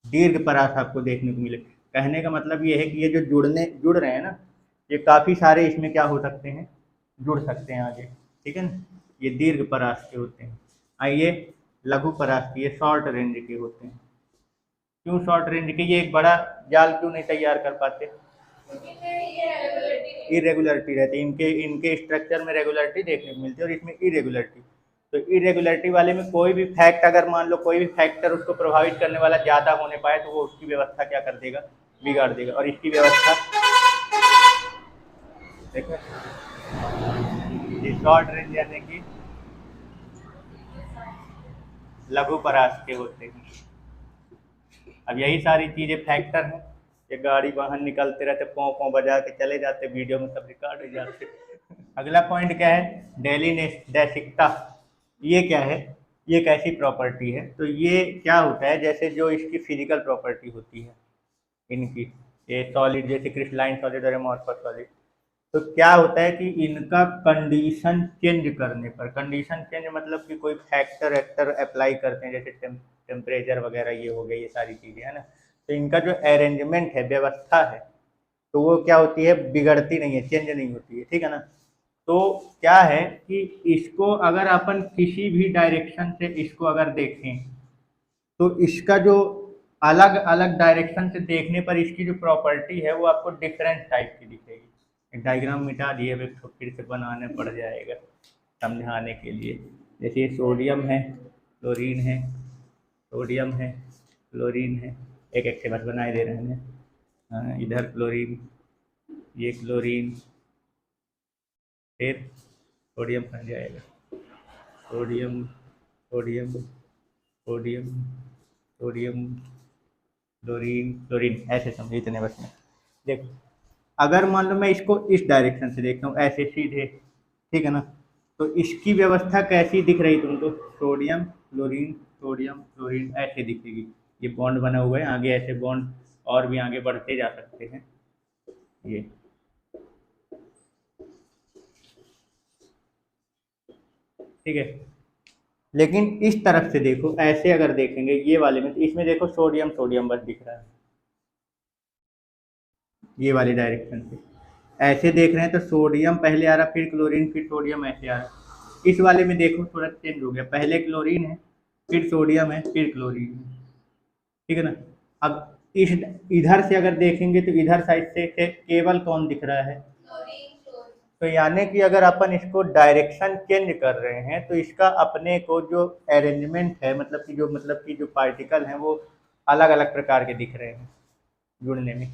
दीर्घ परास आपको देखने को मिलेगा। कहने का मतलब ये है कि ये जो जुड़ रहे हैं ना, ये काफ़ी सारे इसमें क्या हो सकते हैं, जुड़ सकते हैं आगे। ठीक है ना, ये दीर्घ परास के होते हैं। आइए लघु परास के, ये शॉर्ट रेंज के होते हैं। क्यों शॉर्ट रेंज के, ये एक बड़ा जाल क्यों नहीं तैयार कर पाते, इरेगुलरिटी रहती है इनके इनके स्ट्रक्चर में, रेगुलरिटी देखने को मिलती है और इसमें इरेगुलरिटी। तो इरेगुलरिटी वाले में कोई भी फैक्ट, अगर मान लो कोई भी फैक्टर उसको प्रभावित करने वाला ज़्यादा होने पाए तो वो उसकी व्यवस्था क्या कर देगा, बिगाड़ देगा। और इसकी व्यवस्था देखो, ये शॉर्ट रेंज यानी कि लघु परास के होते हैं। अब यही सारी चीज़ें फैक्टर हैं। ये गाड़ी वाहन निकलते रहते, पों पों बजा के चले जाते, वीडियो में सब रिकॉर्ड हो जाते। अगला पॉइंट क्या है, डेलीनेसिकता। ये क्या है, ये एक ऐसी प्रॉपर्टी है, तो ये क्या होता है, जैसे जो इसकी फिजिकल प्रॉपर्टी होती है इनकी, ये सॉलिड जैसे क्रिस्टलाइन सॉलिड और एमॉर्फस सॉलिड, तो क्या होता है कि इनका कंडीशन चेंज करने पर, कंडीशन चेंज मतलब कि कोई फैक्टर एक्टर अप्लाई करते हैं, जैसे टेम्परेचर वगैरह ये हो गई, ये सारी चीज़ें है ना, तो इनका जो अरेंजमेंट है, व्यवस्था है, तो वो क्या होती है, बिगड़ती नहीं है, चेंज नहीं होती है। ठीक है ना। तो क्या है कि इसको अगर अपन किसी भी डायरेक्शन से इसको अगर देखें, तो इसका जो अलग अलग डायरेक्शन से देखने पर इसकी जो प्रॉपर्टी है वो आपको डिफरेंट टाइप की दिखेगी। एक डायग्राम मिटा दिए, अब एक तो फिर से बनाने पड़ जाएगा समझाने के लिए। जैसे ये सोडियम है, क्लोरीन है, सोडियम है, क्लोरीन है, एक एक से बस बनाए दे रहे हैं। हाँ, इधर क्लोरीन, ये क्लोरीन, फिर सोडियम बन जाएगा, sodium sodium sodium sodium chlorine chlorine, ऐसे समझे इतने बस में। देखो अगर मान लो मैं इसको इस डायरेक्शन से देखता हूँ ऐसे सीधे, ठीक है ना, तो इसकी व्यवस्था कैसी दिख रही तुमको? सोडियम क्लोरीन ऐसे दिखेगी। ये बॉन्ड बना हुआ है, आगे ऐसे बॉन्ड और भी आगे बढ़ते जा सकते हैं ये। ठीक है, लेकिन इस तरफ से देखो, ऐसे अगर देखेंगे ये वाले में, तो इसमें देखो सोडियम सोडियम बस दिख रहा है, ये वाली डायरेक्शन से ऐसे देख रहे हैं तो सोडियम पहले आ रहा, फिर क्लोरीन, फिर सोडियम, ऐसे आ रहा। इस वाले में देखो थोड़ा चेंज हो गया, पहले क्लोरीन है, फिर सोडियम है, फिर क्लोरीन है, ठीक है ना। अब इस इधर से अगर देखेंगे तो इधर साइड से केवल कौन दिख रहा है? तो यानी कि अगर अपन इसको डायरेक्शन चेंज कर रहे हैं तो इसका अपने को जो अरेंजमेंट है, मतलब कि जो पार्टिकल हैं वो अलग अलग प्रकार के दिख रहे हैं जुड़ने में।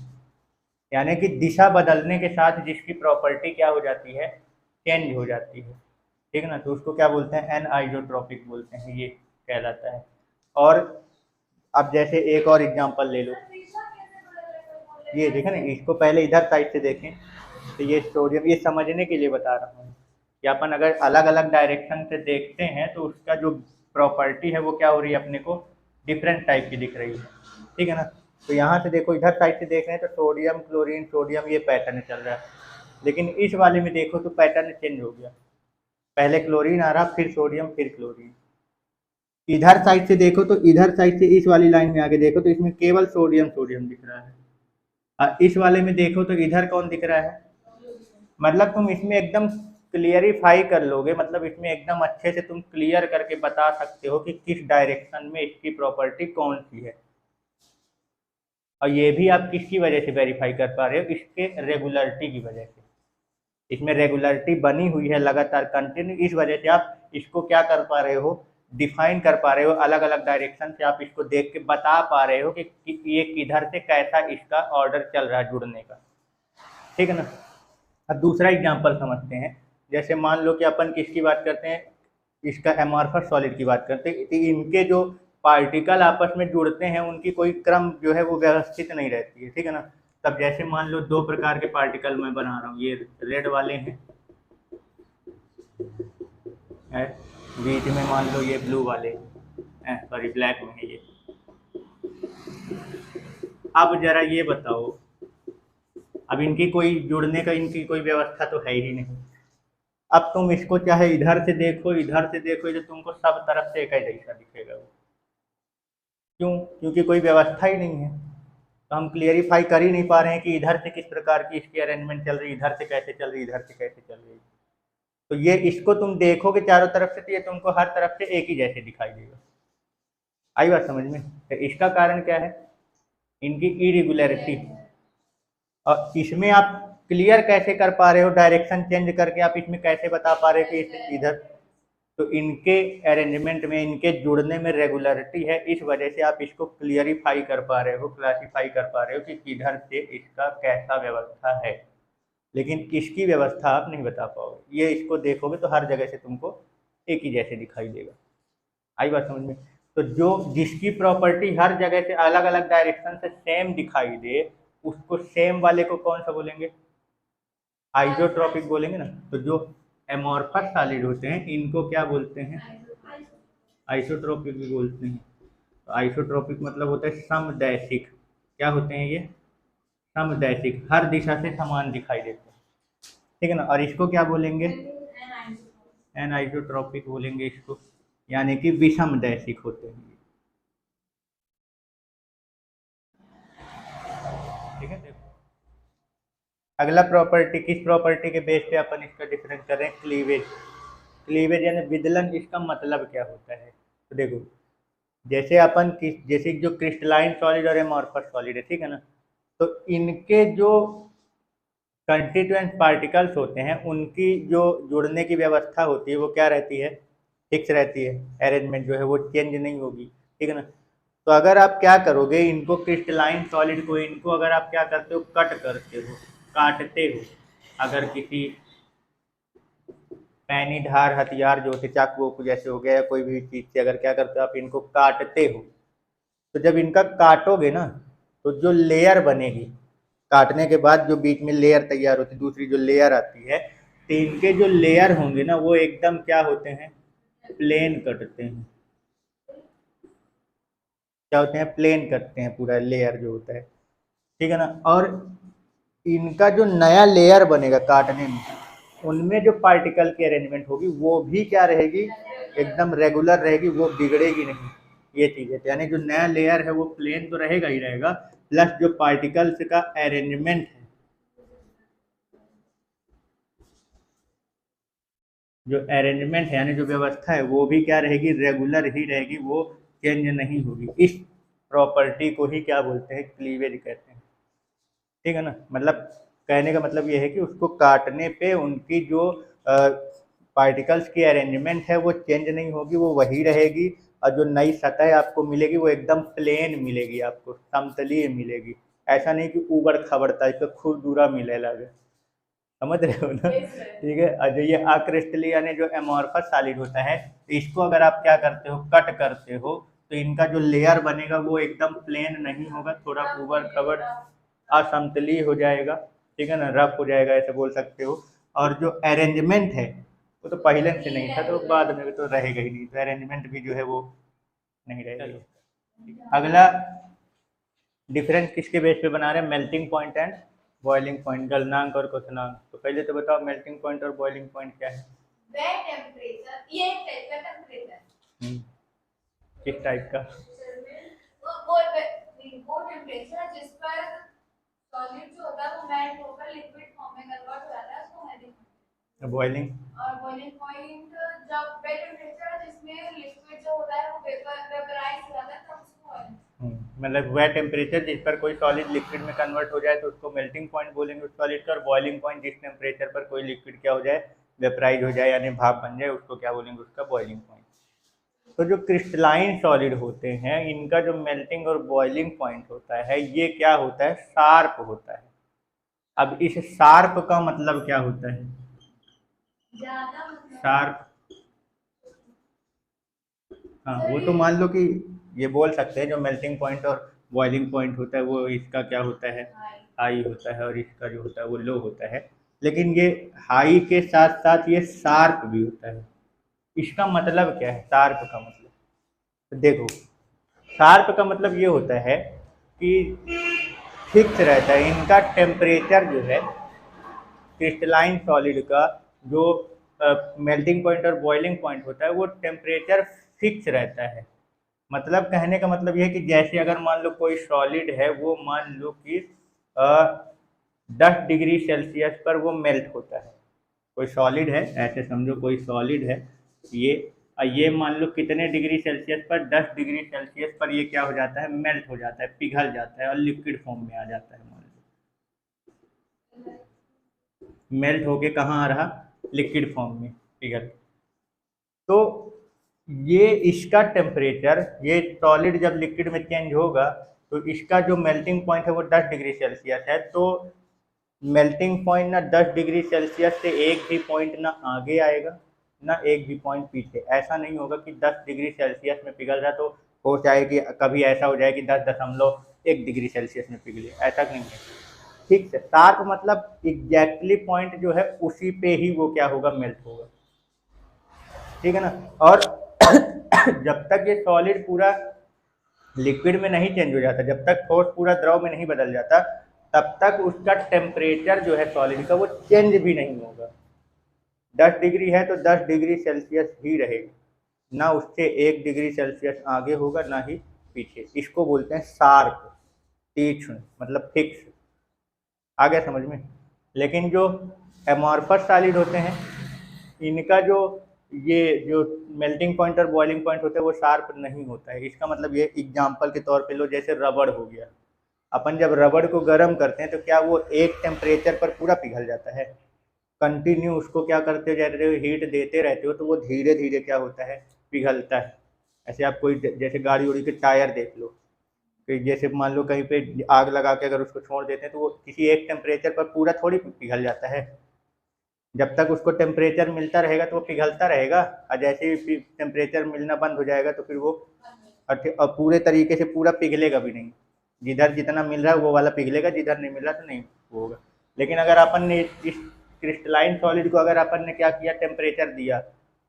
यानी कि दिशा बदलने के साथ जिसकी प्रॉपर्टी क्या हो जाती है? चेंज हो जाती है, ठीक है ना। तो उसको क्या बोलते हैं? एनआइसोट्रॉपिक बोलते हैं, ये कहलाता है। और अब जैसे एक और एग्जांपल ले लो, ये देखें ना, इसको पहले इधर साइड से देखें तो ये सोडियम, ये समझने के लिए बता रहा हूँ कि अपन अगर अलग अलग डायरेक्शन से देखते हैं तो उसका जो प्रॉपर्टी है वो क्या हो रही है अपने को? डिफरेंट टाइप की दिख रही है, ठीक है ना। तो यहाँ से देखो, इधर साइड से देख रहे हैं तो सोडियम क्लोरीन सोडियम ये पैटर्न चल रहा है, लेकिन इस वाले में देखो तो पैटर्न चेंज हो गया, पहले क्लोरीन आ रहा, फिर सोडियम, फिर क्लोरीन। इधर साइड से देखो तो इधर साइड से इस वाली लाइन में आगे देखो तो इसमें केवल सोडियम सोडियम दिख रहा है, और इस वाले में देखो तो इधर कौन दिख रहा है? मतलब तुम इसमें एकदम क्लियरिफाई कर लोगे, मतलब इसमें एकदम अच्छे से तुम क्लियर करके बता सकते हो कि किस डायरेक्शन में इसकी प्रॉपर्टी कौन सी है। और ये भी आप किसकी वजह से वेरीफाई कर पा रहे हो? इसके रेगुलरिटी की वजह से। इसमें रेगुलरिटी बनी हुई है लगातार कंटिन्यू, इस वजह से आप इसको क्या कर पा रहे हो? डिफाइन कर पा रहे हो, अलग अलग डायरेक्शन से आप इसको देख के बता पा रहे हो कि ये किधर से कैसा इसका ऑर्डर चल रहा है जुड़ने का, ठीक है ना। अब दूसरा एग्जांपल समझते हैं। जैसे मान लो कि अपन किसकी बात करते हैं? इसका एमॉर्फस सॉलिड की बात करते हैं। तो इनके जो पार्टिकल आपस में जुड़ते हैं उनकी कोई क्रम जो है वो व्यवस्थित नहीं रहती है, ठीक है ना। तब जैसे मान लो दो प्रकार के पार्टिकल मैं बना रहा हूँ, ये रेड वाले हैं, बीच में मान लो ये ब्लू वाले हैं, सॉरी ब्लैक में है ये। अब जरा ये बताओ, अब इनकी कोई जुड़ने का इनकी कोई व्यवस्था तो है ही नहीं। अब तुम इसको चाहे इधर से देखो इधर से देखो, तो तुमको सब तरफ से एक ही जैसा दिखेगा वो। क्यों? क्योंकि कोई व्यवस्था ही नहीं है, तो हम क्लियरिफाई कर ही नहीं पा रहे हैं कि इधर से किस प्रकार की इसकी अरेंजमेंट चल रही है, इधर से कैसे चल रही है, इधर से कैसे चल रही है। तो ये इसको तुम देखोगे चारों तरफ से तो ये तुमको हर तरफ से एक ही जैसे दिखाई देगा। आई बात समझ में? तो इसका कारण क्या है? इनकी इरेगुलरिटी। और इसमें आप क्लियर कैसे कर पा रहे हो? डायरेक्शन चेंज करके आप इसमें कैसे बता पा रहे हो कि इधर? तो इनके अरेंजमेंट में, इनके जुड़ने में रेगुलरिटी है, इस वजह से आप इसको क्लियरिफाई कर पा रहे हो, क्लासिफाई कर पा रहे हो कि किधर से इसका कैसा व्यवस्था है। लेकिन इसकी व्यवस्था आप नहीं बता पाओगे, ये इसको देखोगे तो हर जगह से तुमको एक ही जैसे दिखाई देगा। आई बात समझ में? तो जो जिसकी प्रॉपर्टी हर जगह से अलग अलग डायरेक्शन से सेम दिखाई दे, उसको सेम वाले को कौन सा बोलेंगे? आइसोट्रॉपिक बोलेंगे ना। तो जो एमॉर्फस सॉलिड होते हैं इनको क्या बोलते हैं? आइसोट्रॉपिक भी बोलते हैं। तो आइसोट्रॉपिक मतलब होता है समदैशिक। क्या होते हैं ये? समदैशिक, हर दिशा से समान दिखाई देते हैं, ठीक है ना। और इसको क्या बोलेंगे? एनआइसोट्रॉपिक बोलेंगे इसको, यानी कि विषमदैशिक होते हैं, ठीक है। देखो अगला प्रॉपर्टी, किस प्रॉपर्टी के बेस पे अपन इसका डिफरेंस कर रहे हैं? क्लीवेज। क्लीवेज यानी विदलन, इसका मतलब क्या होता है? तो देखो, जैसे अपन जैसे जो क्रिस्टलाइन सॉलिड और एमॉर्फस सॉलिड है, ठीक है ना, तो इनके जो कंस्टिट्यूएंट पार्टिकल्स होते हैं उनकी जो जुड़ने की व्यवस्था होती है वो क्या रहती है? फिक्स रहती है, अरेंजमेंट जो है वो चेंज नहीं होगी, ठीक है ना। तो अगर आप क्या करोगे, इनको क्रिस्टलाइन सॉलिड को, इनको अगर आप क्या करते हो? कट करते हो, काटते हो। अगर किसी पैनी धार हथियार जो होते, चाकू वाकू जैसे हो गया या कोई भी चीज़ से अगर क्या करते हो आप इनको काटते हो, तो जब इनका काटोगे ना तो जो लेयर बनेगी, काटने के बाद जो बीच में लेयर तैयार होती है, दूसरी जो लेयर आती है, तो इनके जो लेयर होंगे ना वो एकदम क्या होते हैं, प्लेन कटते हैं। क्या होते हैं, प्लेन कटते हैं पूरा लेयर जो होता है, ठीक है ना। और इनका जो नया लेयर बनेगा काटने में, उनमें जो पार्टिकल की अरेंजमेंट होगी वो भी क्या रहेगी, एकदम रेगुलर रहेगी, वो बिगड़ेगी नहीं। ये चीज़ है, यानी जो नया लेयर है वो प्लेन तो रहेगा ही रहेगा, प्लस जो पार्टिकल्स का अरेंजमेंट है, जो अरेंजमेंट है यानी जो व्यवस्था है वो भी क्या रहेगी, रेगुलर ही रहेगी, वो चेंज नहीं होगी। इस प्रॉपर्टी को ही क्या बोलते हैं, क्लीवेज कहते हैं, ठीक है ना। मतलब कहने का मतलब ये है कि उसको काटने पे उनकी जो पार्टिकल्स की अरेंजमेंट है वो चेंज नहीं होगी, वो वही रहेगी, और जो नई सतह आपको मिलेगी वो एकदम प्लेन मिलेगी, आपको समतलीय मिलेगी। ऐसा नहीं कि ऊबड़ खबड़ टाइप का खुरदुरा मिले लगे, समझ रहे हो ना। ठीक है। और जो ये अक्रिस्टलीय यानी जो एमॉर्फस सॉलिड होता है, तो इसको अगर आप क्या करते हो, कट करते हो, तो इनका जो लेयर बनेगा वो एकदम प्लेन नहीं होगा, थोड़ा ऊबड़ खबड़ असमतलीय हो जाएगा, ठीक है ना, रफ हो जाएगा ऐसे बोल सकते हो। और जो अरेंजमेंट है वो तो पहले से नहीं था, तो बाद में तो रहेगा ही नहीं, तो अरेंजमेंट भी जो है वो नहीं रहेगा। अगला डिफरेंस किसके बेस पे बना रहे हैं, melting point and boiling point, गलनांक और क्वथनांक। तो पहले तो बताओ मेल्टिंग पॉइंट और बॉइलिंग पॉइंट क्या है। वह टेम्परेचर, ये टाइप का टेम्परेचर, किस टाइप का, वो टेम्परेचर जिस पर सॉलिड जो होता है वो मेल्ट होकर लिक्विड फॉर्म में कन्वर्ट हो जाता है, उसको मेल्टिंग पॉइंट। बॉइलिंग, और बॉइलिंग पॉइंट जब वह टेम्परेचर जिसमें लिक्विड जो होता है वो वेपराइज हो जाता है, तब उसको बॉइलिंग। मतलब वह टेम्परेचर जिस पर कोई सॉलिड लिक्विड में कन्वर्ट हो जाए तो उसको मेल्टिंग पॉइंट बोलेंगे उस सॉलिड का, और बॉइलिंग पॉइंट जिस टेम्परेचर पर कोई लिक्विड क्या हो जाए, वेपराइज हो जाए यानी भाप बन जाए, उसको क्या बोलेंगे, उसका बॉइलिंग पॉइंट। तो जो क्रिस्टलाइन सॉलिड होते हैं इनका जो मेल्टिंग और बॉइलिंग पॉइंट होता है ये क्या होता है, शार्प होता है। अब इस शार्प का मतलब क्या होता है, शार्प, हाँ वो तो मान लो कि ये बोल सकते हैं जो मेल्टिंग पॉइंट और बॉइलिंग पॉइंट होता है वो इसका क्या होता है, हाई होता है, और इसका जो होता है वो लो होता है। लेकिन ये हाई के साथ साथ ये शार्प भी होता है। इसका मतलब क्या है, शार्प का मतलब, तो देखो शार्प का मतलब ये होता है कि फिक्स रहता है इनका टेम्परेचर जो है, क्रिस्टलाइन सॉलिड का जो मेल्टिंग पॉइंट और बॉइलिंग पॉइंट होता है वो टेम्परेचर फिक्स रहता है। मतलब कहने का मतलब ये है कि जैसे अगर मान लो कोई सॉलिड है, वो मान लो कि 10 डिग्री सेल्सियस पर वो मेल्ट होता है, कोई सॉलिड है, ऐसे समझो कोई सॉलिड है ये, ये मान लो कितने डिग्री सेल्सियस पर, 10 डिग्री सेल्सियस पर ये क्या हो जाता है, मेल्ट हो जाता है, पिघल जाता है और लिक्विड फॉर्म में आ जाता है। मान लो मेल्ट होके कहाँ आ रहा, लिक्विड फॉर्म में पिघल। तो ये इसका टेम्परेचर, ये सॉलिड जब लिक्विड में चेंज होगा तो इसका जो मेल्टिंग पॉइंट है वो 10 डिग्री सेल्सियस है। तो मेल्टिंग पॉइंट ना 10 डिग्री सेल्सियस से एक भी पॉइंट ना आगे आएगा ना एक भी पॉइंट पीछे। ऐसा नहीं होगा कि 10 डिग्री सेल्सियस में पिघल रहा तो हो जाए कि कभी ऐसा हो जाए कि 10.1 डिग्री सेल्सियस में पिघले, ऐसा नहीं है। ठीक है, शार्प मतलब एग्जैक्टली पॉइंट जो है उसी पे ही वो क्या होगा, मेल्ट होगा, ठीक है ना। और जब तक ये सॉलिड पूरा लिक्विड में नहीं चेंज हो जाता, जब तक ठोस पूरा द्रव में नहीं बदल जाता, तब तक उसका टेम्परेचर जो है सॉलिड का वो चेंज भी नहीं होगा। 10 डिग्री है तो 10 डिग्री सेल्सियस ही रहेगा, ना उससे 1 डिग्री सेल्सियस आगे होगा ना ही पीछे। इसको बोलते हैं शार्प, तीक्ष्ण, मतलब फिक्स। आ गया समझ में। लेकिन जो एमॉर्फस सॉलिड होते हैं इनका जो ये जो मेल्टिंग पॉइंट और बॉइलिंग पॉइंट होता है वो शार्प नहीं होता है। इसका मतलब ये एग्जाम्पल के तौर पे लो, जैसे रबड़ हो गया, अपन जब रबड़ को गर्म करते हैं तो क्या वो एक टेम्परेचर पर पूरा पिघल जाता है, कंटिन्यू उसको क्या करते रहते हो, हीट देते रहते हो तो वो धीरे धीरे क्या होता है, पिघलता है। ऐसे आप कोई जैसे गाड़ी उड़ी के टायर देख लो, कि जैसे मान लो कहीं पे आग लगा के अगर उसको छोड़ देते हैं तो वो किसी एक टेम्परेचर पर पूरा थोड़ी पिघल जाता है, जब तक उसको टेम्परेचर मिलता रहेगा तो वो पिघलता रहेगा, और जैसे ही टेम्परेचर मिलना बंद हो जाएगा तो फिर वो और पूरे तरीके से पूरा पिघलेगा भी नहीं। जिधर जितना मिल रहा है वो वाला पिघलेगा, जिधर नहीं मिल रहा तो नहीं वो होगा। लेकिन अगर अपन ने इस क्रिस्टलाइन सॉलिड को अगर अपन ने क्या किया, टेम्परेचर दिया,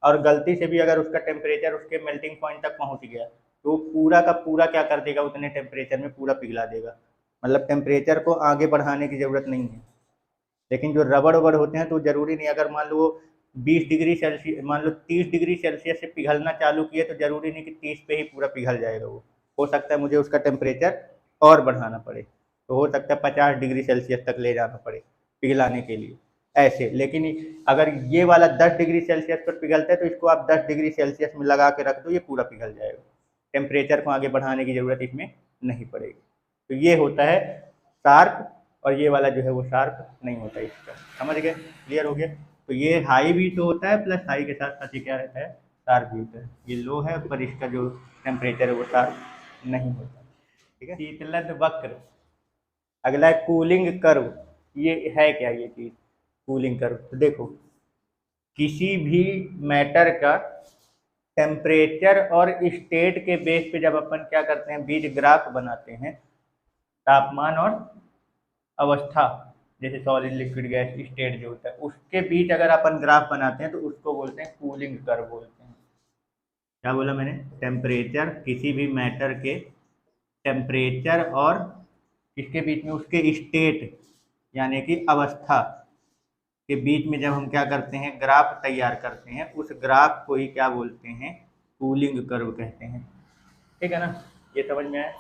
और गलती से भी अगर उसका टेम्परेचर उसके मेल्टिंग पॉइंट तक पहुंच गया, तो पूरा का पूरा क्या कर देगा, उतने टेम्परेचर में पूरा पिघला देगा। मतलब टेम्परेचर को आगे बढ़ाने की ज़रूरत नहीं है। लेकिन जो रबड़ वबड़ होते हैं तो ज़रूरी नहीं, अगर मान लो वो 20 डिग्री सेल्सियस, मान लो 30 डिग्री सेल्सियस से पिघलना चालू किए तो ज़रूरी नहीं कि 30 पे ही पूरा पिघल जाएगा वो। हो सकता है मुझे उसका टेम्परेचर और बढ़ाना पड़े, तो हो सकता है 50 डिग्री सेल्सियस तक ले जाना पड़े पिघलाने के लिए, ऐसे। लेकिन अगर ये वाला 10 डिग्री सेल्सियस पर पिघलता है तो इसको आप 10 डिग्री सेल्सियस में लगा के रख दो, ये पूरा पिघल जाएगा। टेम्परेचर को आगे बढ़ाने की ज़रूरत इसमें नहीं पड़ेगी। तो ये होता है शार्प, और ये वाला जो है वो शार्प नहीं होता इसका। समझ गए? क्लियर हो गया? तो ये हाई भी तो होता है, प्लस हाई के साथ साथ ये क्या रहता है, शार्प भी होता है। ये लो है पर इसका जो टेम्परेचर है वो शार्प नहीं होता। ठीक है। शीतलन वक्र। अगला है कूलिंग कर्व। ये है क्या ये चीज़, कूलिंग कर्व? तो देखो, किसी भी मैटर का टेम्परेचर और स्टेट के बेस पे जब अपन क्या करते हैं, बीज ग्राफ बनाते हैं, तापमान और अवस्था, जैसे सॉलिड लिक्विड गैस स्टेट जो होता है उसके बीच अगर अपन ग्राफ बनाते हैं तो उसको बोलते हैं कूलिंग कर्व बोलते हैं। क्या बोला मैंने? टेम्परेचर, किसी भी मैटर के टेम्परेचर और इसके बीच में उसके स्टेट यानी कि अवस्था के बीच में जब हम क्या करते हैं, ग्राफ तैयार करते हैं, उस ग्राफ को ही क्या बोलते हैं, कूलिंग कर्व कहते हैं। ठीक है ना? ये समझ में आया?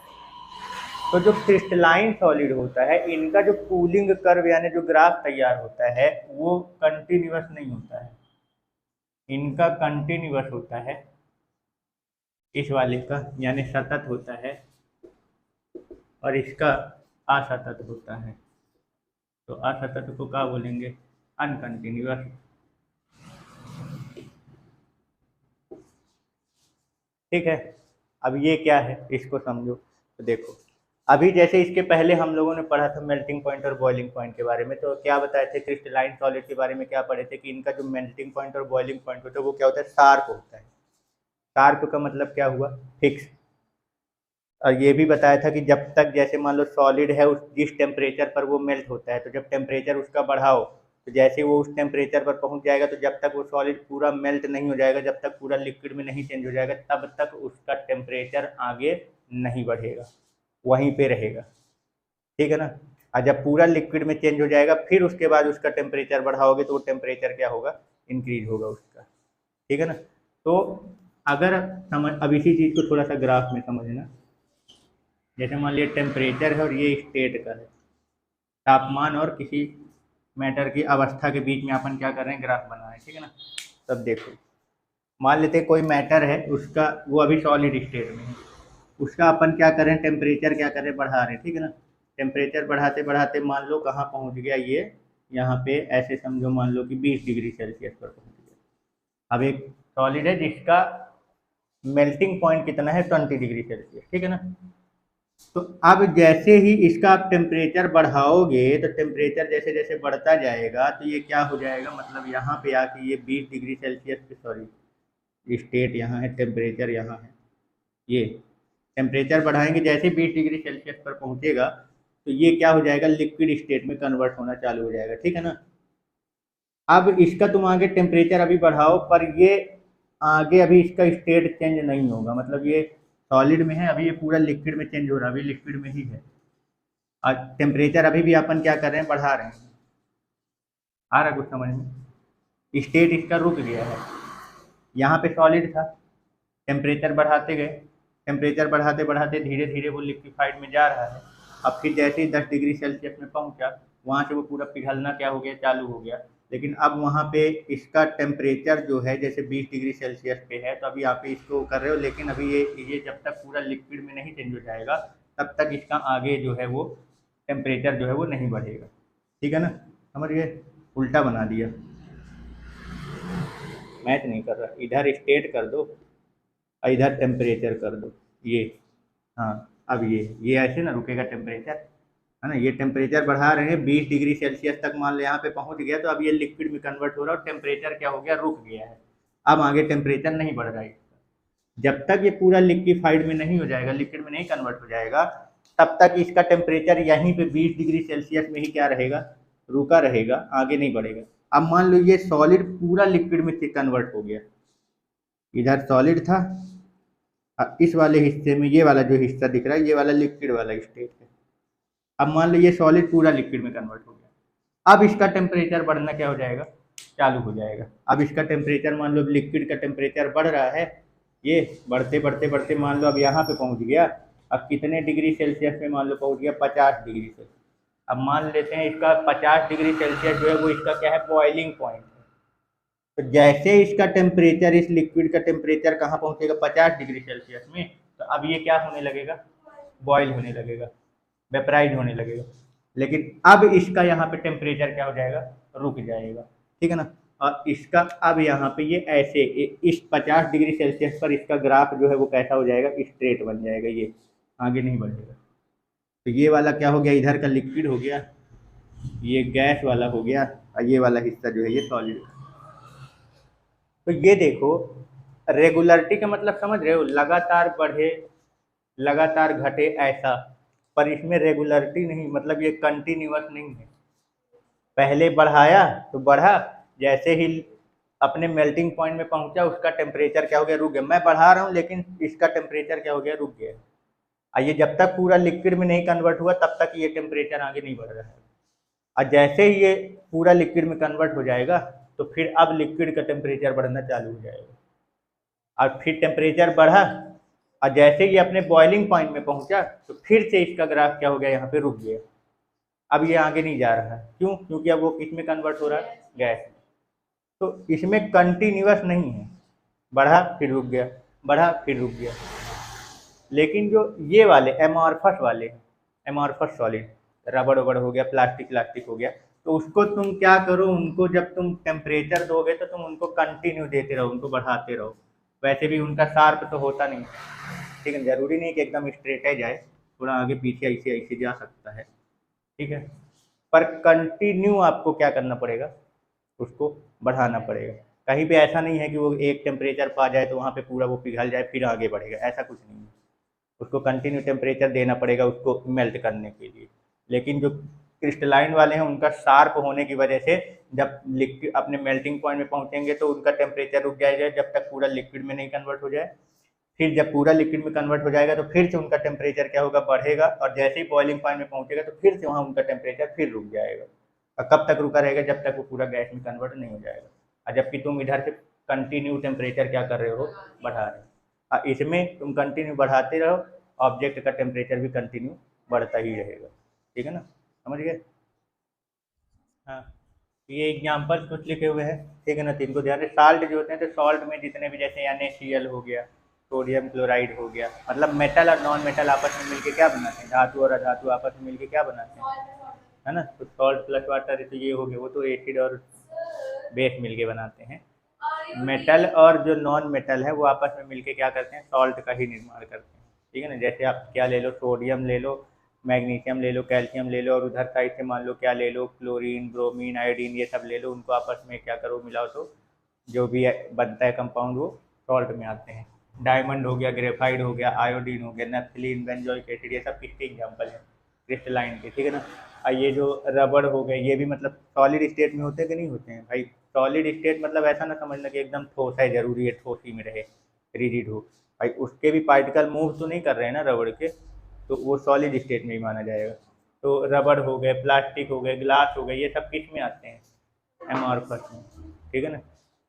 तो जो क्रिस्टलाइन सॉलिड होता है, इनका जो कूलिंग कर्व यानी जो ग्राफ तैयार होता है वो कंटिन्यूअस नहीं होता है। इनका कंटिन्यूअस होता है, इस वाले का यानी सतत होता है, और इसका असतत होता है। तो असतत को क्या बोलेंगे, अनकंटिन्यूअस। ठीक है। अब ये क्या है इसको समझो। तो देखो, अभी जैसे इसके पहले हम लोगों ने पढ़ा था मेल्टिंग पॉइंट और बॉइलिंग पॉइंट के बारे में, तो क्या बताए थे, क्रिस्टलाइन सॉलिड के बारे में क्या पढ़े थे कि इनका जो मेल्टिंग पॉइंट और बॉइलिंग पॉइंट होता है वो क्या होता है, शार्प होता है। शार्प का मतलब क्या हुआ, फिक्स। और ये भी बताया था कि जब तक जैसे मान लो सॉलिड है, उस जिस टेम्परेचर पर वो मेल्ट होता है, तो जब टेम्परेचर उसका बढ़ाओ तो जैसे वो उस टेम्परेचर पर पहुंच जाएगा, तो जब तक वो सॉलिड पूरा मेल्ट नहीं हो जाएगा, जब तक पूरा लिक्विड में नहीं चेंज हो जाएगा, तब तक उसका टेम्परेचर आगे नहीं बढ़ेगा, वहीं पे रहेगा। ठीक है ना? और जब पूरा लिक्विड में चेंज हो जाएगा फिर उसके बाद उसका टेम्परेचर बढ़ाओगे तो वो टेम्परेचर क्या होगा, इंक्रीज होगा उसका। ठीक है ना? तो अगर समझ, अब इसी चीज़ को थोड़ा सा ग्राफ में समझना। जैसे मान लिया टेम्परेचर है और ये स्टेट का है, तापमान और किसी मैटर की अवस्था के बीच में अपन क्या कर रहे हैं, ग्राफ बना रहे हैं। ठीक है ना? तब देखो, मान लेते कोई मैटर है, उसका वो अभी सॉलिड स्टेट में है, उसका अपन क्या कर रहे हैं, टेम्परेचर क्या कर रहे हैं, बढ़ा रहे हैं। ठीक है ना? टेम्परेचर बढ़ाते बढ़ाते मान लो कहाँ पहुँच गया ये, यहाँ पे ऐसे समझो, मान लो कि 20 डिग्री सेल्सियस पर पहुँच गया। अब एक सॉलिड है जिसका मेल्टिंग पॉइंट कितना है, 20 डिग्री सेल्सियस। ठीक है ना? तो अब जैसे ही इसका आप टेम्परेचर बढ़ाओगे तो टेम्परेचर जैसे जैसे बढ़ता जाएगा तो ये क्या हो जाएगा, मतलब यहाँ पे आके ये 20 डिग्री सेल्सियस पे, सॉरी स्टेट यहाँ है, टेम्परेचर यहाँ है, ये टेम्परेचर बढ़ाएंगे जैसे 20 डिग्री सेल्सियस पर पहुँचेगा तो ये क्या हो जाएगा, लिक्विड स्टेट में कन्वर्ट होना चालू हो जाएगा। ठीक है ना? अब इसका तुम आगे टेम्परेचर अभी बढ़ाओ पर ये आगे अभी इसका स्टेट चेंज नहीं होगा, मतलब ये सॉलिड में है, अभी ये पूरा लिक्विड में चेंज हो रहा है, अभी लिक्विड में ही है, और टेम्परेचर अभी भी अपन क्या कर रहे हैं, बढ़ा रहे हैं। आ रहा कुछ समझ में? स्टेट इसका रुक गया है, यहाँ पे सॉलिड था, टेम्परेचर बढ़ाते गए, टेम्परेचर बढ़ाते बढ़ाते धीरे धीरे वो लिक्विफाइड में जा रहा है। अब फिर जैसे ही 10 डिग्री सेल्सियस में पहुंचा, वहाँ से वो पूरा पिघलना क्या हो गया, चालू हो गया। लेकिन अब वहाँ पे इसका टेम्परेचर जो है जैसे 20 डिग्री सेल्सियस पे है, तो अभी यहाँ पे इसको कर रहे हो, लेकिन अभी ये जब तक पूरा लिक्विड में नहीं चेंज हो जाएगा तब तक इसका आगे जो है वो टेम्परेचर जो है वो नहीं बढ़ेगा। ठीक है ना? समझ गए? उल्टा बना दिया, मैच नहीं कर रहा, इधर स्टेट कर दो और इधर टेम्परेचर कर दो, ये। हाँ, अब ये ऐसे ना रुकेगा टेम्परेचर, है ना, ये टेम्परेचर बढ़ा रहे हैं 20 डिग्री सेल्सियस तक, मान लो यहाँ पे पहुँच गया, तो अब ये लिक्विड में कन्वर्ट हो रहा है और टेम्परेचर क्या हो गया, रुक गया है। अब आगे टेम्परेचर नहीं बढ़ रहा है। जब तक ये पूरा लिक्विफाइड में नहीं हो जाएगा, लिक्विड में नहीं कन्वर्ट हो जाएगा, तब तक इसका टेम्परेचर यहीं पे 20 डिग्री सेल्सियस में ही क्या रहेगा, रुका रहेगा, आगे नहीं बढ़ेगा। अब मान लो ये सॉलिड पूरा लिक्विड में कन्वर्ट हो गया, इधर सॉलिड था, इस वाले हिस्से में ये वाला जो हिस्सा दिख रहा है, ये वाला लिक्विड वाला स्टेट है। अब मान लो ये सॉलिड पूरा लिक्विड में कन्वर्ट हो गया, अब इसका टेम्परेचर बढ़ना क्या हो जाएगा, चालू हो जाएगा। अब इसका टेम्परेचर मान लो लिक्विड का टेम्परेचर बढ़ रहा है, ये बढ़ते बढ़ते बढ़ते मान लो अब यहाँ पे पहुँच गया। अब कितने डिग्री सेल्सियस में मान लो पहुँच गया, 50 डिग्री सेल्सियस। अब मान लेते हैं इसका 50 डिग्री सेल्सियस जो है वो इसका क्या है, बॉइलिंग पॉइंट है। तो जैसे इसका टेम्परेचर, इस लिक्विड का टेम्परेचर कहाँ पहुँचेगा, 50 डिग्री सेल्सियस में, तो अब ये क्या होने लगेगा, बॉयल होने लगेगा, वेपराइज होने लगेगा। लेकिन अब इसका यहाँ पे टेम्परेचर क्या हो जाएगा, रुक जाएगा, ठीक है ना। और इसका अब यहाँ पे ये ऐसे इस 50 डिग्री सेल्सियस पर इसका ग्राफ जो है वो कैसा हो जाएगा, स्ट्रेट बन जाएगा, ये आगे नहीं बढ़ेगा। तो ये वाला क्या हो गया, इधर का लिक्विड हो गया, ये गैस वाला हो गया, और ये वाला हिस्सा जो है ये सॉलिड। तो ये देखो, रेगुलरिटी का मतलब समझ रहे हो, लगातार बढ़े लगातार घटे ऐसा, पर इसमें रेगुलरिटी नहीं, मतलब ये कंटिन्यूअस नहीं है। पहले बढ़ाया तो बढ़ा, जैसे ही अपने मेल्टिंग पॉइंट में पहुंचा उसका टेम्परेचर क्या हो गया, रुक गया। मैं बढ़ा रहा हूँ लेकिन इसका टेम्परेचर क्या हो गया, रुक गया। ये जब तक पूरा लिक्विड में नहीं कन्वर्ट हुआ तब तक ये टेम्परेचर आगे नहीं बढ़ रहा है। और जैसे ही ये पूरा लिक्विड में कन्वर्ट हो जाएगा तो फिर अब लिक्विड का टेम्परेचर बढ़ना चालू हो जाएगा, और फिर टेम्परेचर बढ़ा, और जैसे ही अपने बॉइलिंग पॉइंट में पहुंचा तो फिर से इसका ग्राफ क्या हो गया, यहाँ पे रुक गया। अब ये आगे नहीं जा रहा है, क्यों, क्योंकि अब वो किस में कन्वर्ट हो रहा है, गैस में। तो इसमें कंटिन्यूअस नहीं है, बढ़ा फिर रुक गया, बढ़ा फिर रुक गया। लेकिन जो ये वाले एमॉर्फस वाले, एमॉर्फस सॉलिड, रबड़ वबड़ हो गया, प्लास्टिक हो गया, तो उसको तुम क्या करो, उनको जब तुम टेम्परेचर दोगे तो तुम उनको कंटिन्यू देते रहो, उनको बढ़ाते रहो। वैसे भी उनका शार्प तो होता नहीं, ठीक है, जरूरी नहीं कि एकदम स्ट्रेट ही जाए, थोड़ा आगे पीछे ऐसे ऐसे जा सकता है, ठीक है। पर कंटिन्यू आपको क्या करना पड़ेगा, उसको बढ़ाना पड़ेगा। कहीं पे ऐसा नहीं है कि वो एक टेम्परेचर पा जाए तो वहाँ पे पूरा वो पिघल जाए फिर आगे बढ़ेगा, ऐसा कुछ नहीं है। उसको कंटिन्यू टेम्परेचर देना पड़ेगा उसको मेल्ट करने के लिए। लेकिन जो क्रिस्टलाइन वाले हैं उनका शार्प होने की वजह से जब लिक्विड अपने मेल्टिंग पॉइंट में पहुंचेंगे तो उनका टेम्परेचर रुक जाएगा जब तक पूरा लिक्विड में नहीं कन्वर्ट हो जाए। फिर जब पूरा लिक्विड में कन्वर्ट हो जाएगा तो फिर से उनका टेम्परेचर क्या होगा, बढ़ेगा, और जैसे ही बॉइलिंग पॉइंट में पहुंचेगा तो फिर से वहाँ उनका टेम्परेचर फिर रुक जाएगा। और कब तक रुका रहेगा, जब तक वो पूरा गैस में कन्वर्ट नहीं हो जाएगा। और जबकि तुम इधर से कंटिन्यू टेम्परेचर क्या कर रहे हो, बढ़ा रहे हो। और इसमें तुम कंटिन्यू बढ़ाते रहो, ऑब्जेक्ट का टेम्परेचर भी कंटिन्यू बढ़ता ही रहेगा, ठीक है ना, समझ गए। हाँ, ये एग्जाम्पल कुछ लिखे हुए हैं, ठीक है ना, तीन को ध्यान से। साल्ट जो होते हैं तो सॉल्ट में जितने भी, जैसे NaCl हो गया, सोडियम क्लोराइड हो गया, मतलब मेटल और नॉन मेटल आपस में मिलके क्या बनाते हैं, धातु और अधातु आपस में मिलके क्या बनाते हैं, है ना। तो सॉल्ट प्लस वाटर तो ये हो गया, वो तो एसिड और बेस मिलके बनाते हैं। मेटल और जो नॉन मेटल है वो आपस में मिलके क्या करते हैं, सॉल्ट का ही निर्माण करते हैं, ठीक है ना। जैसे आप क्या ले लो, सोडियम ले लो, मैग्नीशियम ले लो, कैल्शियम ले लो, और उधर साइड से मान लो क्या ले लो, क्लोरीन, ब्रोमीन, आयोडीन, ये सब ले लो, उनको आपस में क्या करो, मिलाओ, तो जो भी बनता है कंपाउंड वो सॉल्ट में आते हैं। डायमंड हो गया, ग्रेफाइड हो गया, आयोडीन हो गया, नैप्थलीन, बेंजोइक एसिड, ये सब किसके एग्जाम्पल है, क्रिस्टलाइन के, ठीक है ना। और ये जो रबड़ हो गए, ये भी मतलब सॉलिड स्टेट में होते हैं कि नहीं होते हैं भाई। सॉलिड स्टेट मतलब ऐसा ना समझना कि एकदम ठोस है, जरूरी है ठोस ही में रहे, रिजिड हो भाई, उसके भी पार्टिकल मूव तो नहीं कर रहे हैं ना रबड़ के, तो वो सॉलिड स्टेट में ही माना जाएगा। तो रबड़ हो गए, प्लास्टिक हो गए, ग्लास हो गए, ये सब किस में आते हैं, एमॉर्फस में, ठीक है ना।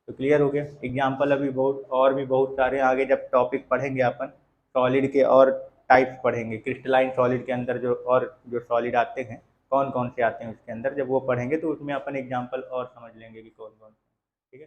तो क्लियर हो गया। एग्जाम्पल अभी बहुत और भी बहुत सारे, आगे जब टॉपिक पढ़ेंगे अपन सॉलिड के और टाइप्स पढ़ेंगे, क्रिस्टलाइन सॉलिड के अंदर जो और जो सॉलिड आते हैं कौन कौन से आते हैं उसके अंदर, जब वो पढ़ेंगे तो उसमें अपन एग्जाम्पल और समझ लेंगे कि कौन कौन, ठीक है।